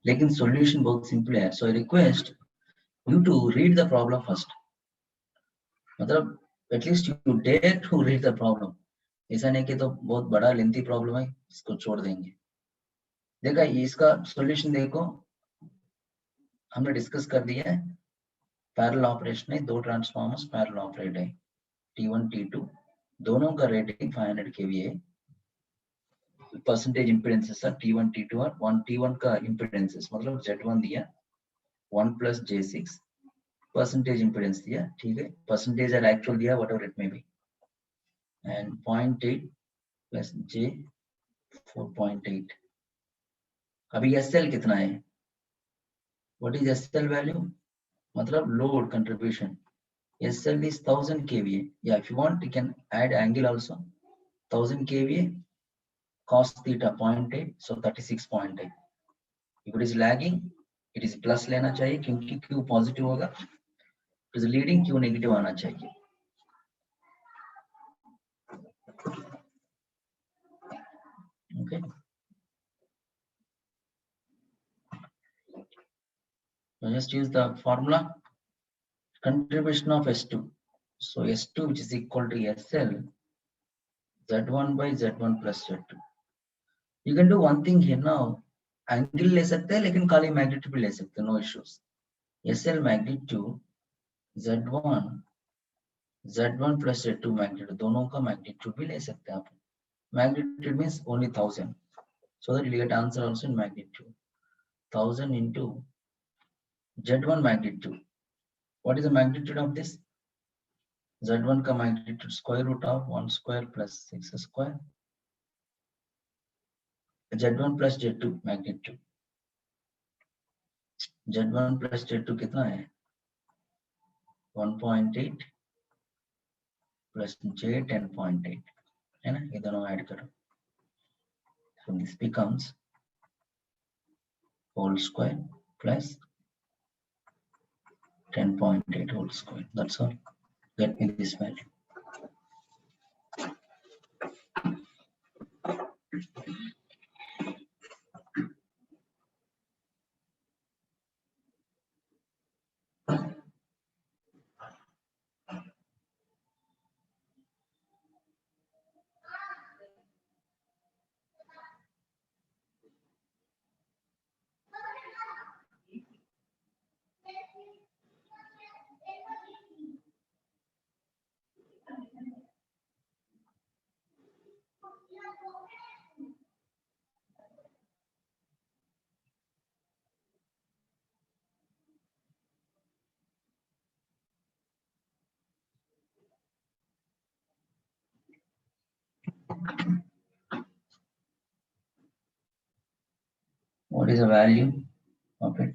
लेकिन solution बहुत simple है. So I request you to read the problem first. मतलब at least you dare to read the problem. ऐसा नहीं कि तो बहुत बड़ा लेंथी प्रॉब्लम है इसको छोड़ देंगे. देखा इसका सॉल्यूशन देखो, हमने डिस्कस कर दिया है. पैरेलल ऑपरेशन है, दो ट्रांसफार्मर्स पैरेलल ऑपरेट है, T1 T2 दोनों का रेटिंग 500 kVA. परसेंटेज इंपेडेंसेस है T1 T2 और 1 T1 का इंपेडेंसेस मतलब Z1 दिया 1 + J6 परसेंटेज इंपेडेंस दिया. ठीक है, परसेंटेज और एक्चुअल दिया whatever it may be, and 0.8 + J 4.8. अभी SL कितना है? What is SL value? मतलब load contribution. SL is 1000 kVA. Yeah, if you want, you can add angle also. 1000 kVA, cos theta 0.8, so 36.8. If it is lagging, it is plus लेना चाहिए क्योंकि Q positive होगा. It is leading, Q negative आना चाहिए. Okay. So just use the formula. Contribution of S2. So S2 which is equal to SL Z1 by Z1 plus Z2. You can do one thing here now. Angle ले सकते हैं लेकिन खाली magnitude भी ले सकते हैं, no issues. SL magnitude Z1 plus Z2 magnitude दोनों का मैग्नीट्यूड भी ले सकते हैं आप. Magnitude means only 1000, so that you get answer also in magnitude. 1000 into Z1 magnitude. What is the magnitude of this? Z1 का magnitude square root of 1 square plus 6 square. Z1 plus Z2 magnitude. Z1 plus Z2 कितना है? 1.8 plus J 10.8 है ना, ये दोनों add करो. So this becomes whole square plus 10.8 whole square. That's all. Get me this value. What is the value of it?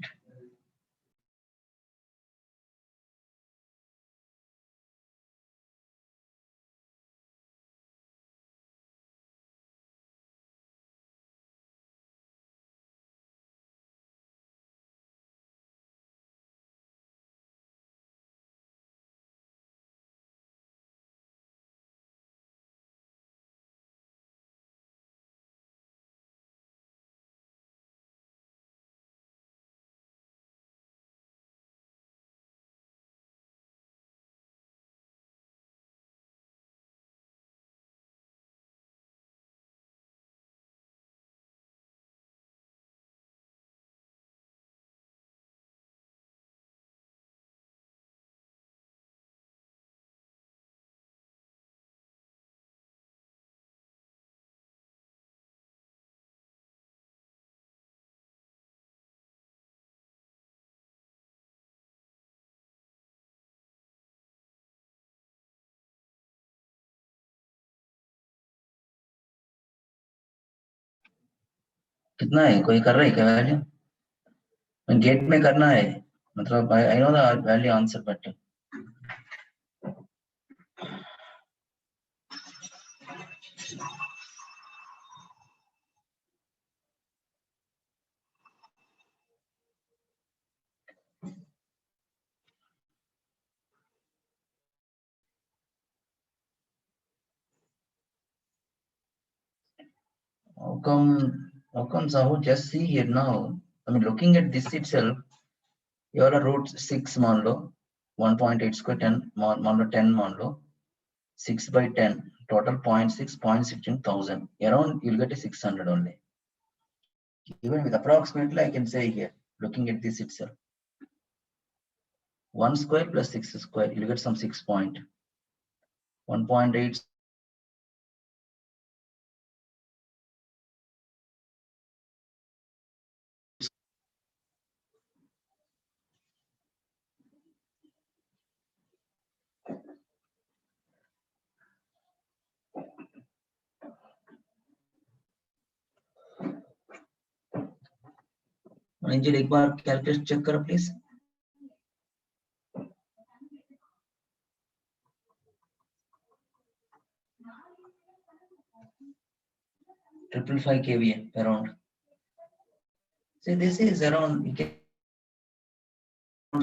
कितना है? कोई कर रहा है क्या वैल्यू? गेट में करना है, मतलब I know the value answer but come, Sahu? Just see here now. I mean, looking at this itself, you are a root 6 मान लो, 1.8 square 10 मान लो 10 मान लो, 6 by 10, total 0.6, 0.16,000. Around you'll get a 600 only. Even with approximately, I can say here, looking at this itself, 1 square plus 6 square, you'll get some 6 point. 1.8 angel एक बार calculate check करो please. Triple 5 kVA around. See, this is around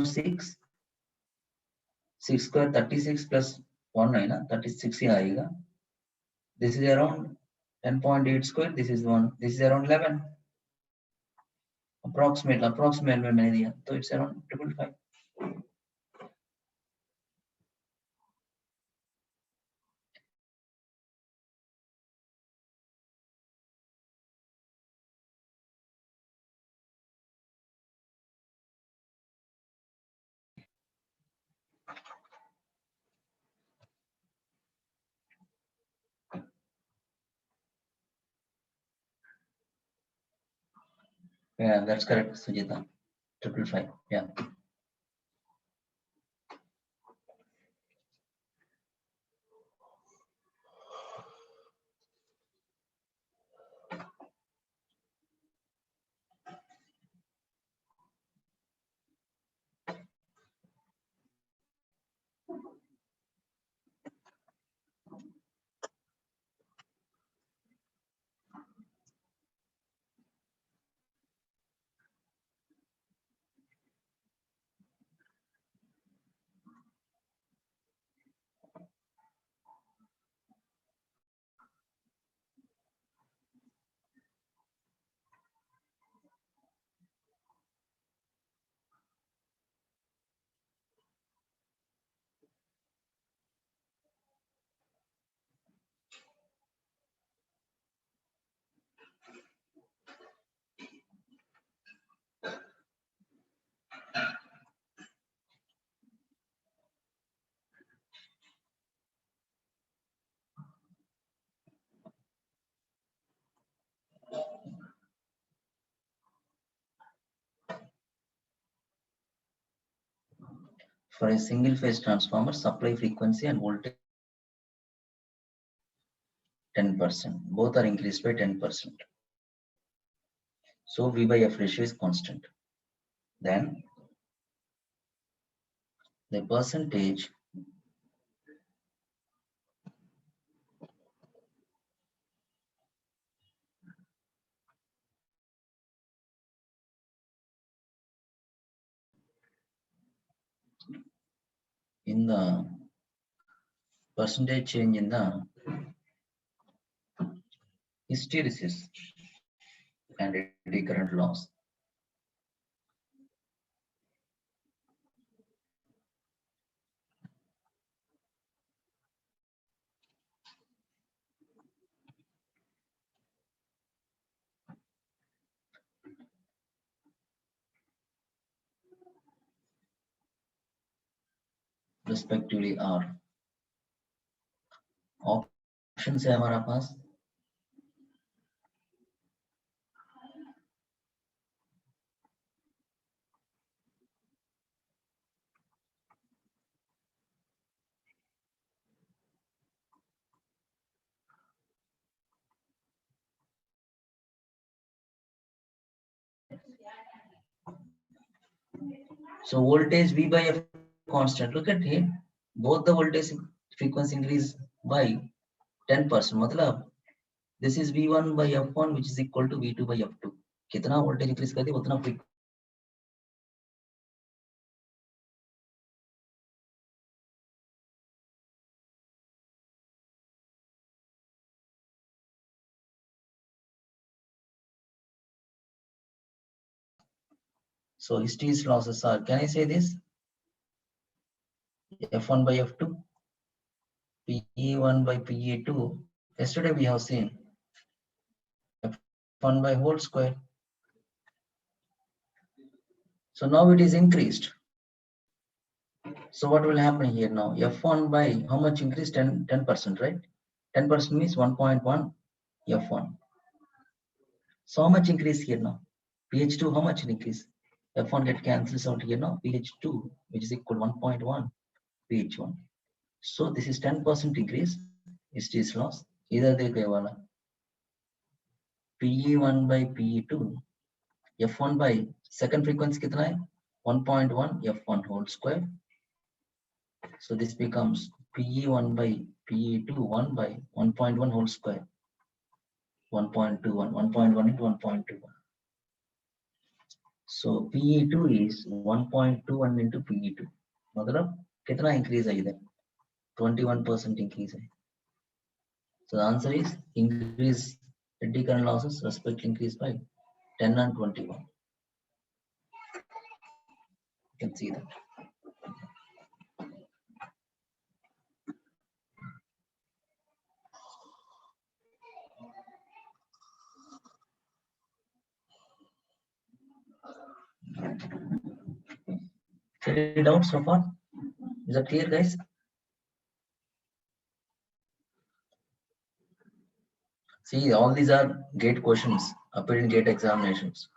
6 square 36 plus 1 है ना, 36 ही आएगा. This is around 10.8 square. This is 1. This is around 11. Approximate में मैंने दिया, तो it's around 555. Yeah, that's correct, Sujita. 555. Yeah. For a single phase transformer, supply frequency and voltage 10%. Both are increased by 10%. So V by F ratio is constant. Then the percentage in the percentage change in the hysteresis and eddy current loss. Respectively are options है हमारा पास. So voltage V by F constant. Look at it. Both the voltage frequency increase by 10%. मतलब this is V1 by F1 which is equal to V2 by F2. कितना voltage increase करती है उतना So History's losses are, can I say this? F1 by F2, PE1 by PE2. Yesterday we have seen F1 by whole square. So now it is increased. So what will happen here now? F1 by how much increase? 10%, right? 10% means 1.1 F1. So how much increase here now? PH2, how much increase? F1 get cancels out here now. PH2, which is equal 1.1 PH1. So this is 10% increase. History's loss. Either they gave PE1 by PE2. F1 by second frequency kitna hai? 1.1 F1 whole square. So this becomes PE1 by PE2 1 by 1.1 whole square. 1.21, 1.1 into 1.21. So PE2 is 1.21 into PE2. मतलब कितना increase है इधर? 21% increase है. So the answer is increase eddy current losses respectively increase by 10 and 21. You can see that. Any doubts so far? Is that clear, guys? See, all these are gate questions appeared in gate examinations.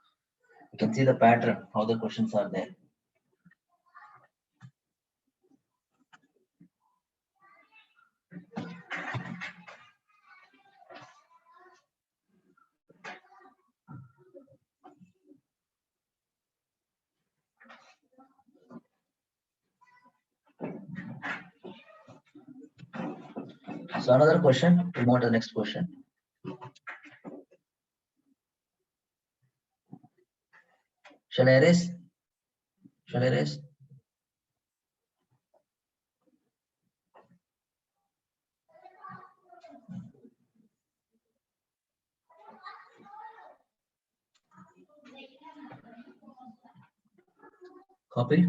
You can see the pattern, how the questions are there. So another question, we move to the next question. Shall I erase? Shall I erase? Copy.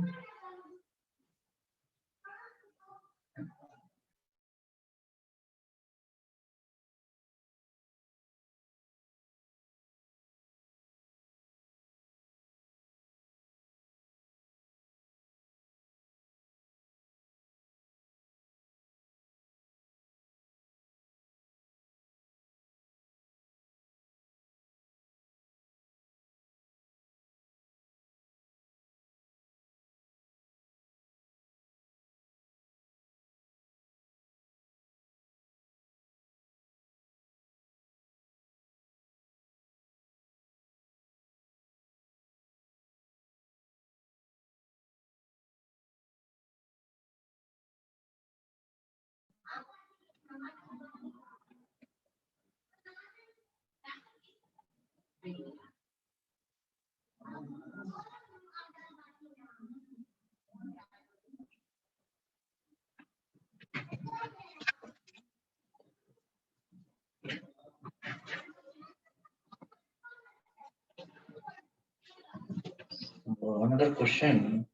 Another question.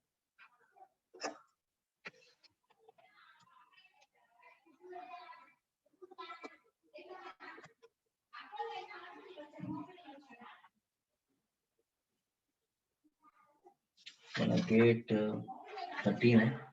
Gate 13 है.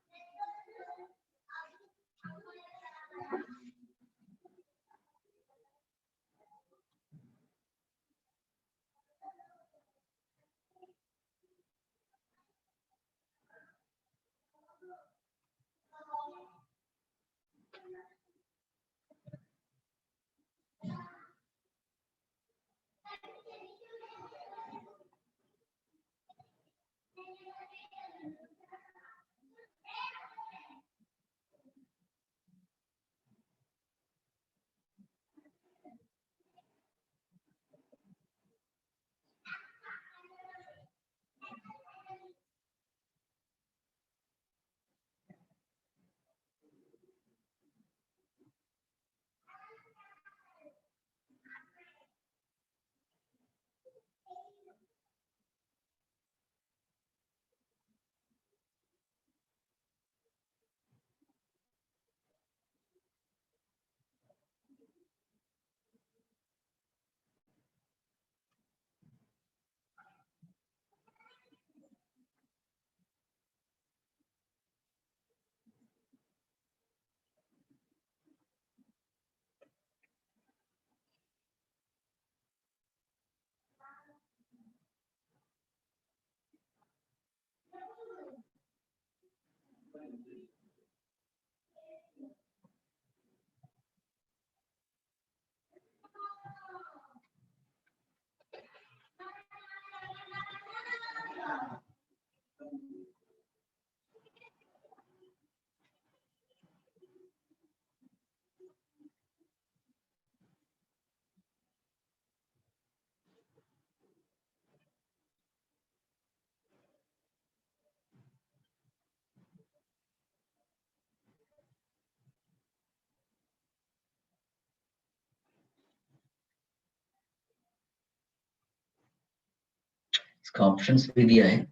इसका options भी दिया है।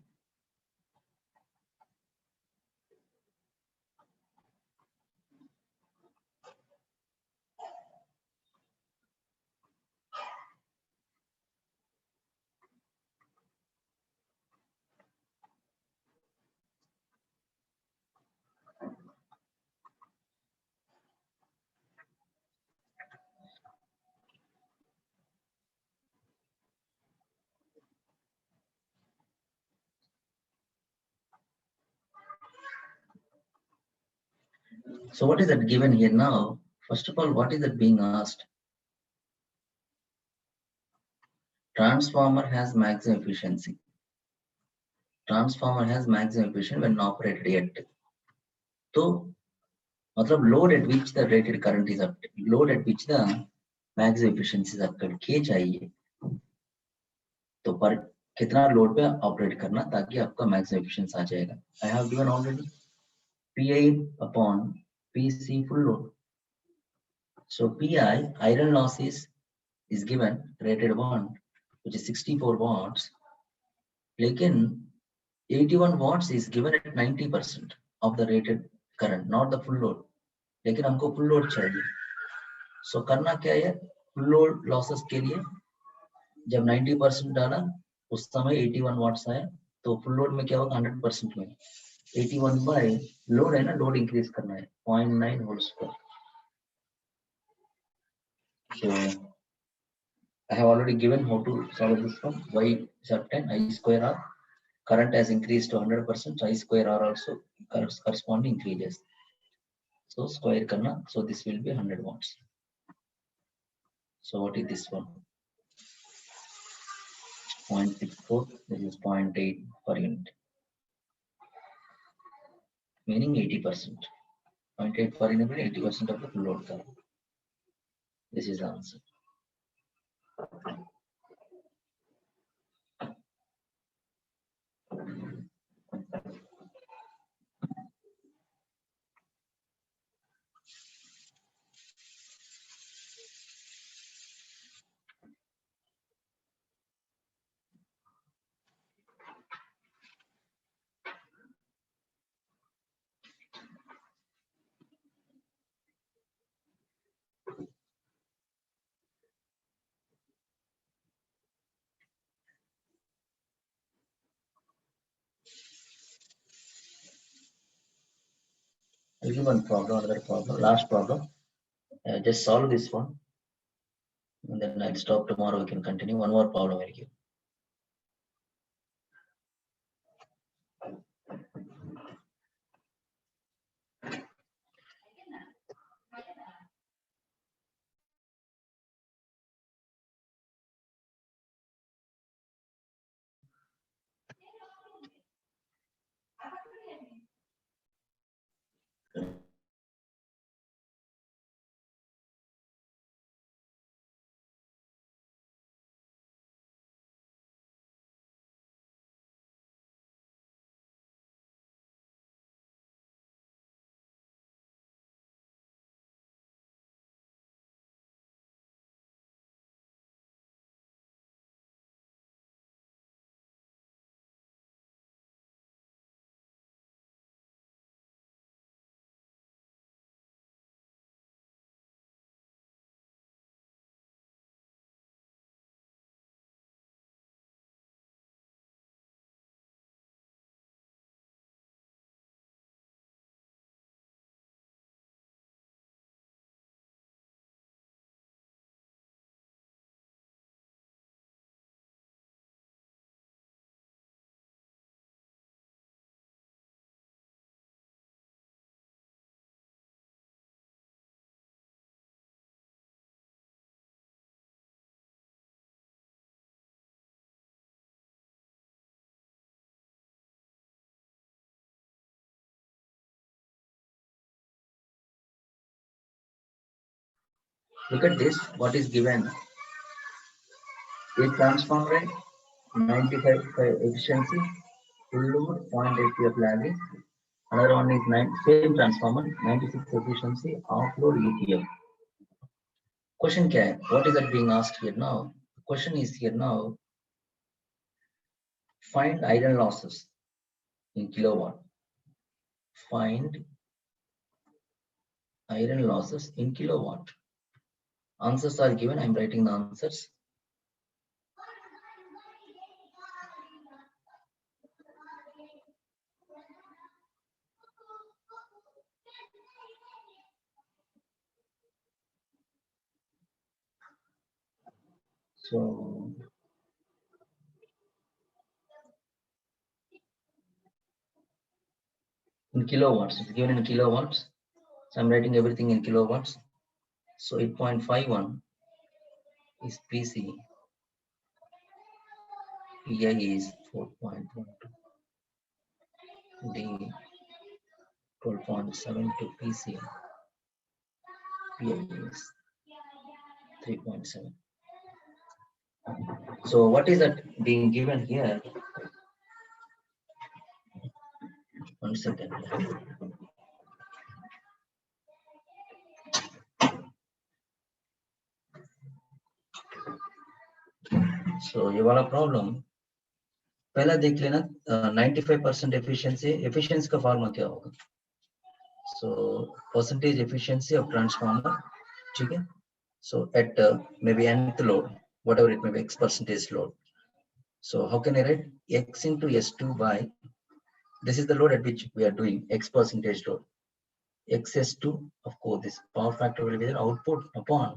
So what is that given here now? First of all, what is that being asked? Transformer has maximum efficiency. Transformer has maximum efficiency when operated at. तो मतलब load at which the rated current is up, load at which the maximum efficiency is occurred, K चाहिए। तो पर कितना load पे operate करना ताकि आपका मैक्सिमम एफिशिएंसी आ जाएगा। I have given already PI upon PC full load. So PI iron loss is given rated one, which is 64 watts. लेकिन 81 watts is given at 90% of the rated current, not the full load. लेकिन हमको full load चाहिए। So करना क्या है, full load losses के लिए जब 90% डाला उस समय 81 watts आया, तो full load में क्या होगा 100% में 81 by load है ना, load increase करना है 0.9 whole square. So I have already given how to solve this one. Y is obtained, I square R. Current has increased to 100%, I square R also corresponding increases. So square karna, so this will be 100 watts. So what is this one? 0.64, this is 0.8 per unit. Meaning 80%. 0.8 per unit, 80% of the full load current. This is the answer. I'll give one problem, another problem, last problem. Just solve this one. And then I'll stop tomorrow, we can continue. One more problem I'll give. Look at this, what is given? A transformer, 95 efficiency, full load, 0.8 of lagging. Another one is same transformer, 96 efficiency, offload ETF. Question क्या है? What is that being asked here now? The question is here now. Find iron losses in kilowatt. Find iron losses in kilowatt. Answers are given. I'm writing the answers. So in kilowatts, it's given in kilowatts. So I'm writing everything in kilowatts. So 8.51 is PC. PI is 4.12. D 12.72 PC. PI is 3.7. So what is that being given here? One second. So ये वाला problem पहला देख लेना 95% efficiency का formula क्या होगा? So percentage efficiency of transformer, ठीक है? So at maybe nth load, whatever it may be, x percentage load. So how can I write x into S2 by, this is the load at which we are doing x percentage load. XS2, of course, this power factor will be the output upon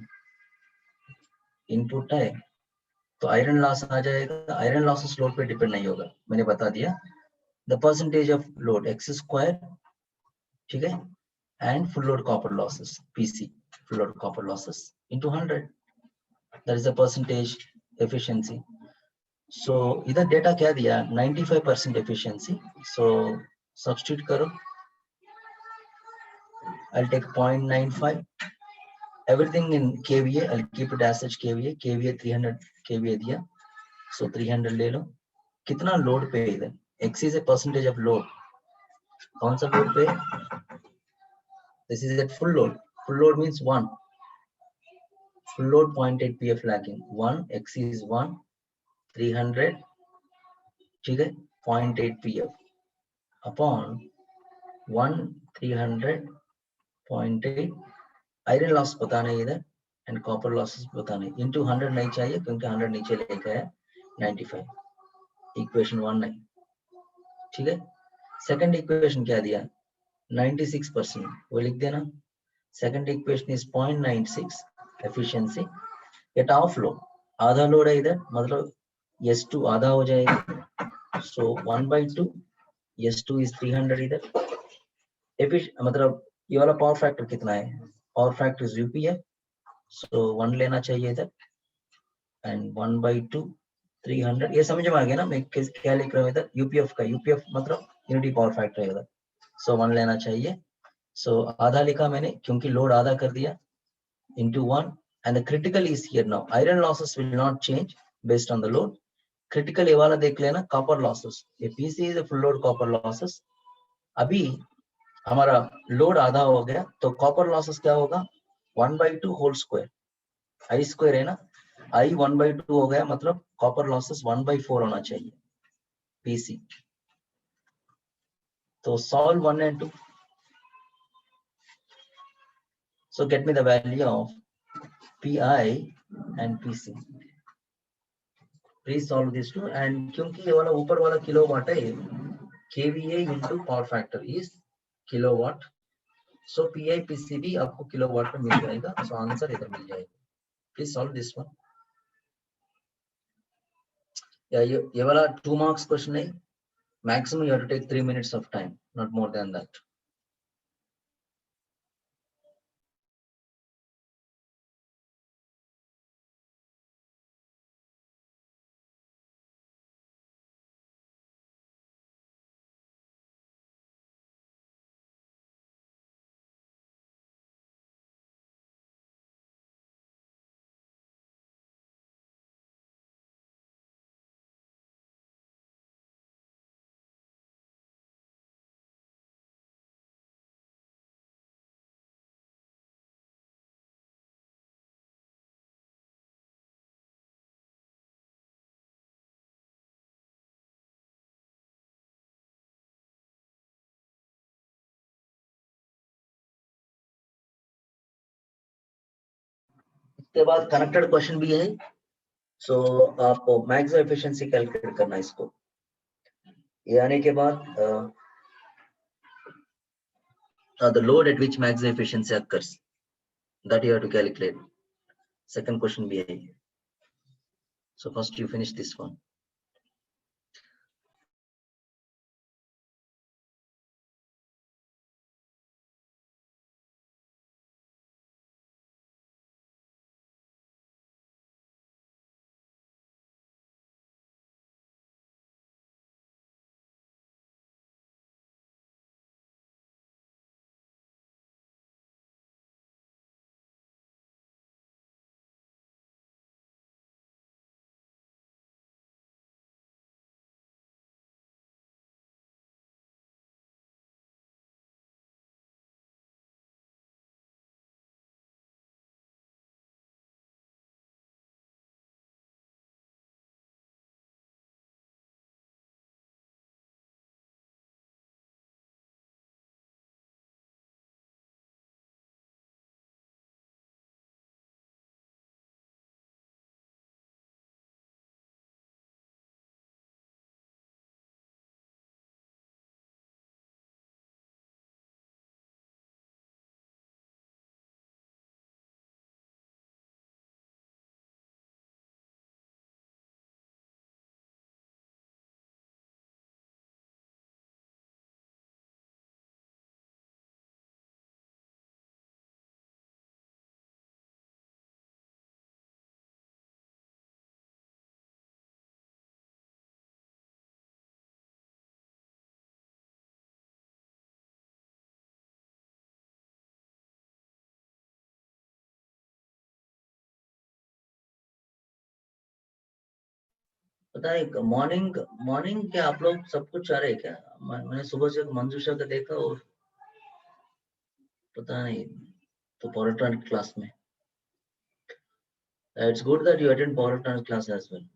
input है, तो iron loss आ जाएगा. Iron losses load पे depend नहीं होगा, मैंने बता दिया. The percentage of load x square, ठीक है, and full load copper losses PC, full load copper losses into 100, that is the percentage efficiency. So इधर डेटा क्या दिया? 95% एफिशिएंसी. सो सब्स्टिट्यूट करो. I'll take 0.95. Everything in kVA, I'll keep it as such kVA. kVA 300 kVA दिया, so 300 ले लो. कितना load पे है इधर? X is a percentage of load. कौन सा लोड पे? This is at full load. Full load means 1. Full load 0.8 PF lagging. 1, X is 1, 300, ठीक है, 0.8 PF upon 1, 300, 0.8. आयरन लॉस पता नहीं इधर, एंड कॉपर लॉसेस पता नहीं. इनटू 100 नहीं चाहिए क्योंकि 100 नीचे लेके है 95. इक्वेशन 1 नहीं, ठीक है. सेकंड इक्वेशन क्या दिया? 96%, वो लिख देना. Second equation is 0.96 efficiency eight of load. आधा लोड है इधर, मतलब S2 आधा हो जाएगा. सो 1/2 S2 इज 300 इधर. मतलब ये वाला पावर फैक्टर कितना है? पावर फैक्टर इज यूपी है, सो 1 लेना चाहिए इधर, एंड 1/2 300. ये समझ में आ गया ना मैं क्या लिख रहा हूँ इधर? यूपीएफ का, यूपीएफ मतलब यूनिटी पावर फैक्टर है उधर, सो 1 लेना चाहिए. सो आधा लिखा मैंने क्योंकि लोड आधा कर दिया, into 1, and the critical is here now. Iron losses will not change based on the load. Critical ये वाला देख लेना, copper losses. ये PC is a full load copper losses. अभी हमारा लोड आधा हो गया तो कॉपर लॉसेस क्या होगा? 1/2 होल स्क्वायर. आई स्क्वायर है ना, आई 1/2 हो गया, मतलब कॉपर लॉसेस 1/4 होना चाहिए पीसी. तो solve 1 and 2. So get me the value of PI and PC. Please solve these two. And क्योंकि ये वाला ऊपर वाला किलोवाट है, kVA into power factor is kilowatt. So PI PC भी आपको किलोवाट में मिल जाएगा. So आंसर इधर मिल जाएगा. Please solve this one. Yeah, ये वाला 2 marks question है. Maximum you have to take 3 minutes of time, not more than that. उसके बाद कनेक्टेड क्वेश्चन भी है, सो आपको मैक्सिमम एफिशिएंसी कैलकुलेट करना है इसको। ये आने के बाद the load at which maximum efficiency occurs, that you have to calculate. Second question भी है, so first you finish this one. पता है मॉर्निंग क्या आप लोग सब कुछ आ रहे हैं क्या? मैंने सुबह से मंजूषा का देखा और पता नहीं तो पावर ट्रांस क्लास में। It's good that you attend power trans class as well.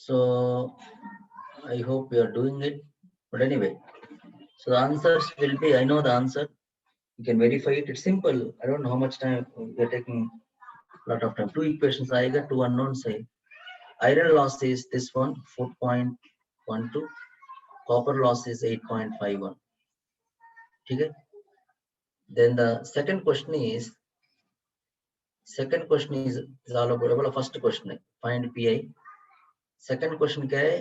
So I hope you are doing it. But anyway, so the answers will be, I know the answer. You can verify it. It's simple. I don't know how much time we are taking. A lot of time. Two equations आएगा, two unknowns है. Iron loss is this one 4.12. Copper loss is 8.51. ठीक है? Then the second question is all about first question है, find PI. Second question क्या है?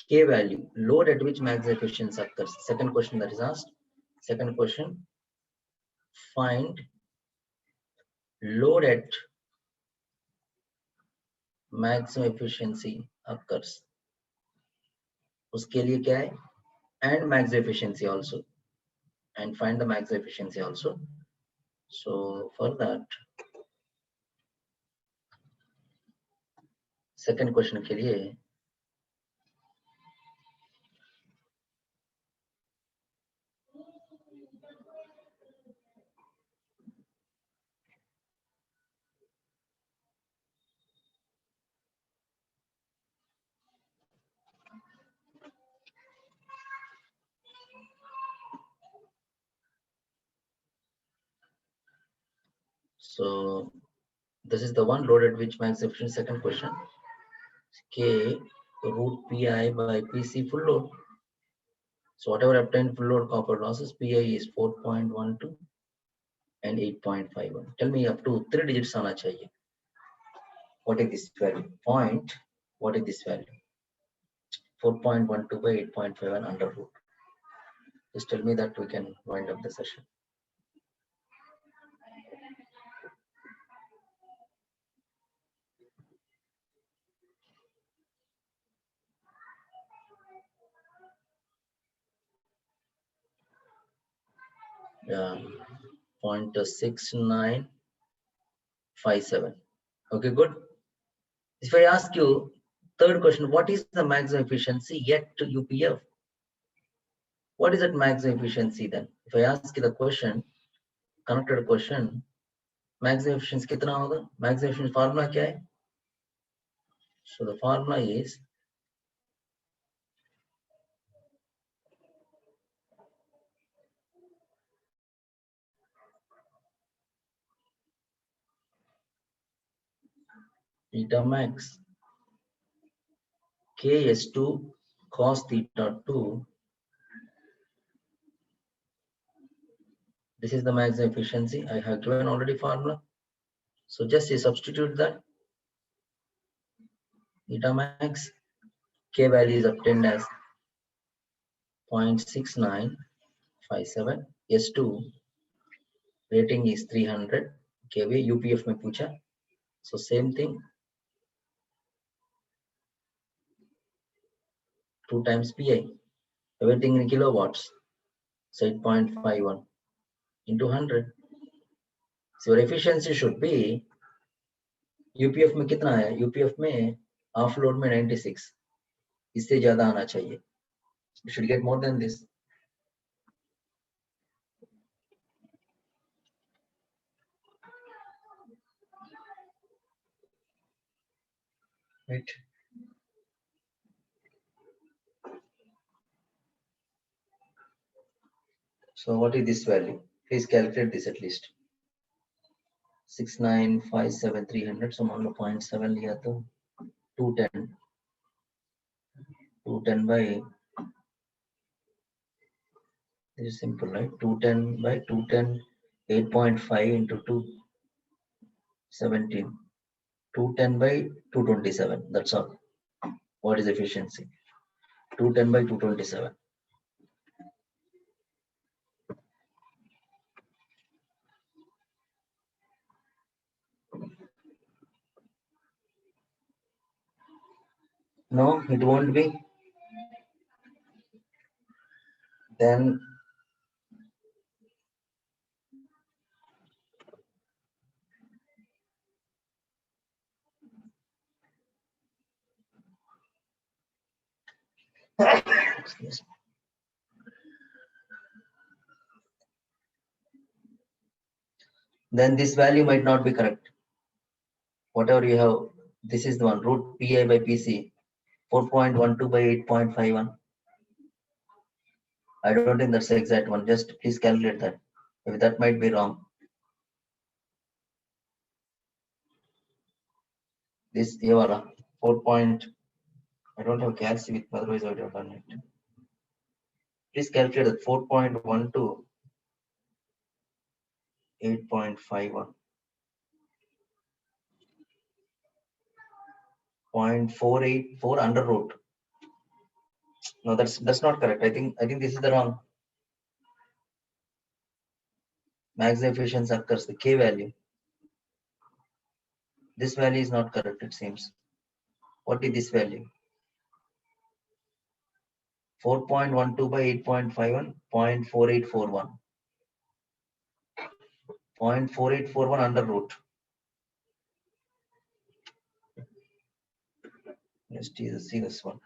K value, load at which max efficiency occurs. Second question that is asked. Second question, find load at maximum efficiency occurs. उसके लिए क्या है? And max efficiency also. And find the max efficiency also. So for that, second question के लिए so this is the one load at which max efficiency. Second question, K root PI by PC full load. So whatever obtained full load copper losses, PI is 4.12 and 8.51. Tell me up to 3 digits आना चाहिए. What is this value? Point. What is this value? 4.12 by 8.51 under root. Just tell me that we can wind up the session. Yeah, 0.6957. Okay, good. If I ask you third question, what is the maximum efficiency yet to UPF? What is that maximum efficiency then? If I ask you the question, connected question, maximum efficiency कितना होगा? Maximum efficiency formula क्या है? So the formula is theta max Ks2 cos theta 2. This is the maximum efficiency. I have given already formula. So just you substitute that. Theta max K value is obtained as 0.6957. S2 rating is 300 kVA. UPF में पूछा. So same thing. 2 times PI. Everything in kilowatts. So 8.51 into 100. So your efficiency should be UPF में कितना है? UPF में half load में 96. इससे ज्यादा आना चाहिए. You should get more than this. Right. So what is this value? Please calculate this at least. 6957 300. So मान लो 0.7 लिया तो 210. 210 by, this is simple, right? 210 by 210, 8.5 into 2, 17. 210 by 227. That's all. What is efficiency? 210 by 227. No, it won't be. Then excuse me. Then this value might not be correct. Whatever you have, this is the one, root PI by PC, 4.12 by 8.51. I don't think that's the exact one. Just please calculate that. Maybe that might be wrong. This Yavara 4. I don't have calc with, otherwise I would have done it. Please calculate that 4.12, 8.51, 0.484 under root. No, that's not correct. I think this is the wrong. Maximum efficiency occurs the K value. This value is not correct, it seems. What is this value? 4.12 by 8.51, 0.4841. 0.4841 under root. Let's see this one.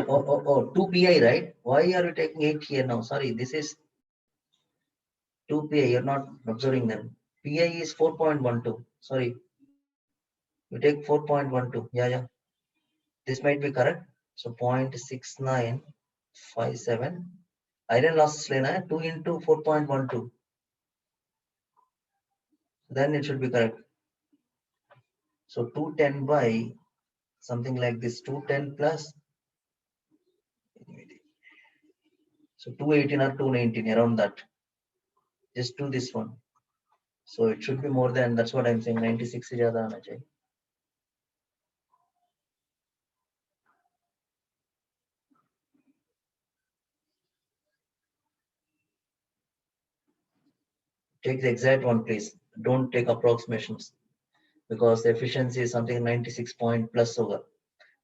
Oh, 2 PI, right? Why are you taking 8 here now? Sorry, this is 2 PI. You're not observing them. PI is 4.12. Sorry. You take 4.12. Yeah. This might be correct. So 0.6957. Iron loss lena 2 into 4.12. Then it should be correct. So 210 by something like this, 210 plus. So 218 or 219, around that. Just do this one. So it should be more than, that's what I'm saying, 96 se zyada aana chahiye. Take the exact one, please. Don't take approximations because the efficiency is something 96 point plus hoga.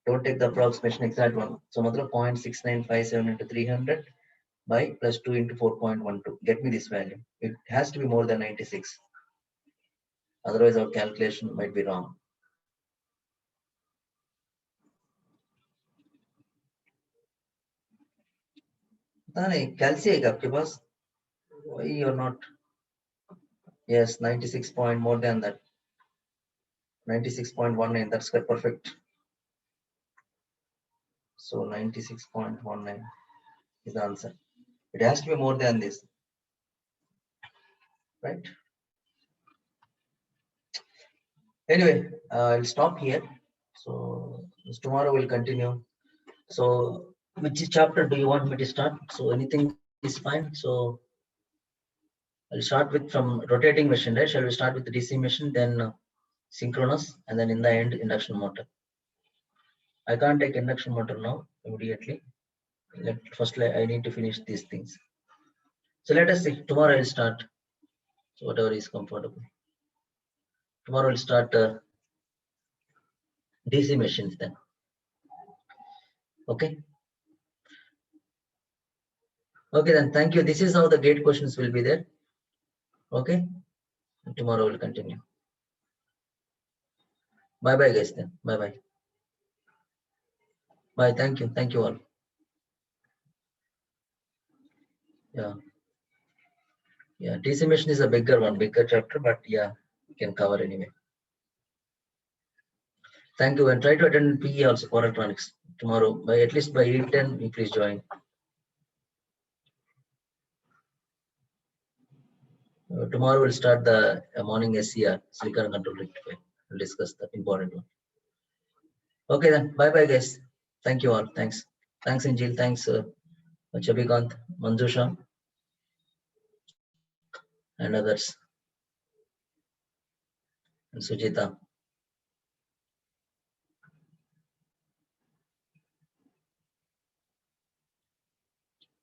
Don't take the approximation exact one. So matlab 0.6957 into 300 by plus 2 into 4.12. Get me this value. It has to be more than 96. Otherwise our calculation might be wrong. कैलसी है क्या आपके पास? Why you're not? Yes, 96 point more than that. 96.19. That's perfect. So 96.19 is the answer. It has to be more than this, right? Anyway, I'll stop here. So tomorrow we'll continue. So which chapter do you want me to start? So anything is fine. So I'll start with from rotating machine, right? Shall we start with the DC machine, then synchronous, and then in the end induction motor? I can't take induction motor now immediately. First I need to finish these things. So let us see. Tomorrow I'll start. So whatever is comfortable. Tomorrow we'll start DC machines then. Okay. Okay then. Thank you. This is how the gate questions will be there. Okay. And tomorrow we'll continue. Bye bye guys then. Bye bye. Bye. Thank you. Thank you all. Yeah. Yeah. DC machine is a bigger one, bigger chapter, but yeah, you can cover anyway. Thank you, and try to attend PE also for electronics tomorrow. By at least by 8:10, you please join. Tomorrow we'll start the morning SCR, silicon control rectifier. We'll discuss the important one. Okay then. Bye bye guys. Thank you all. Thanks. Thanks Angel. Thanks Chabikant, Manjusha, and others, and Sujita.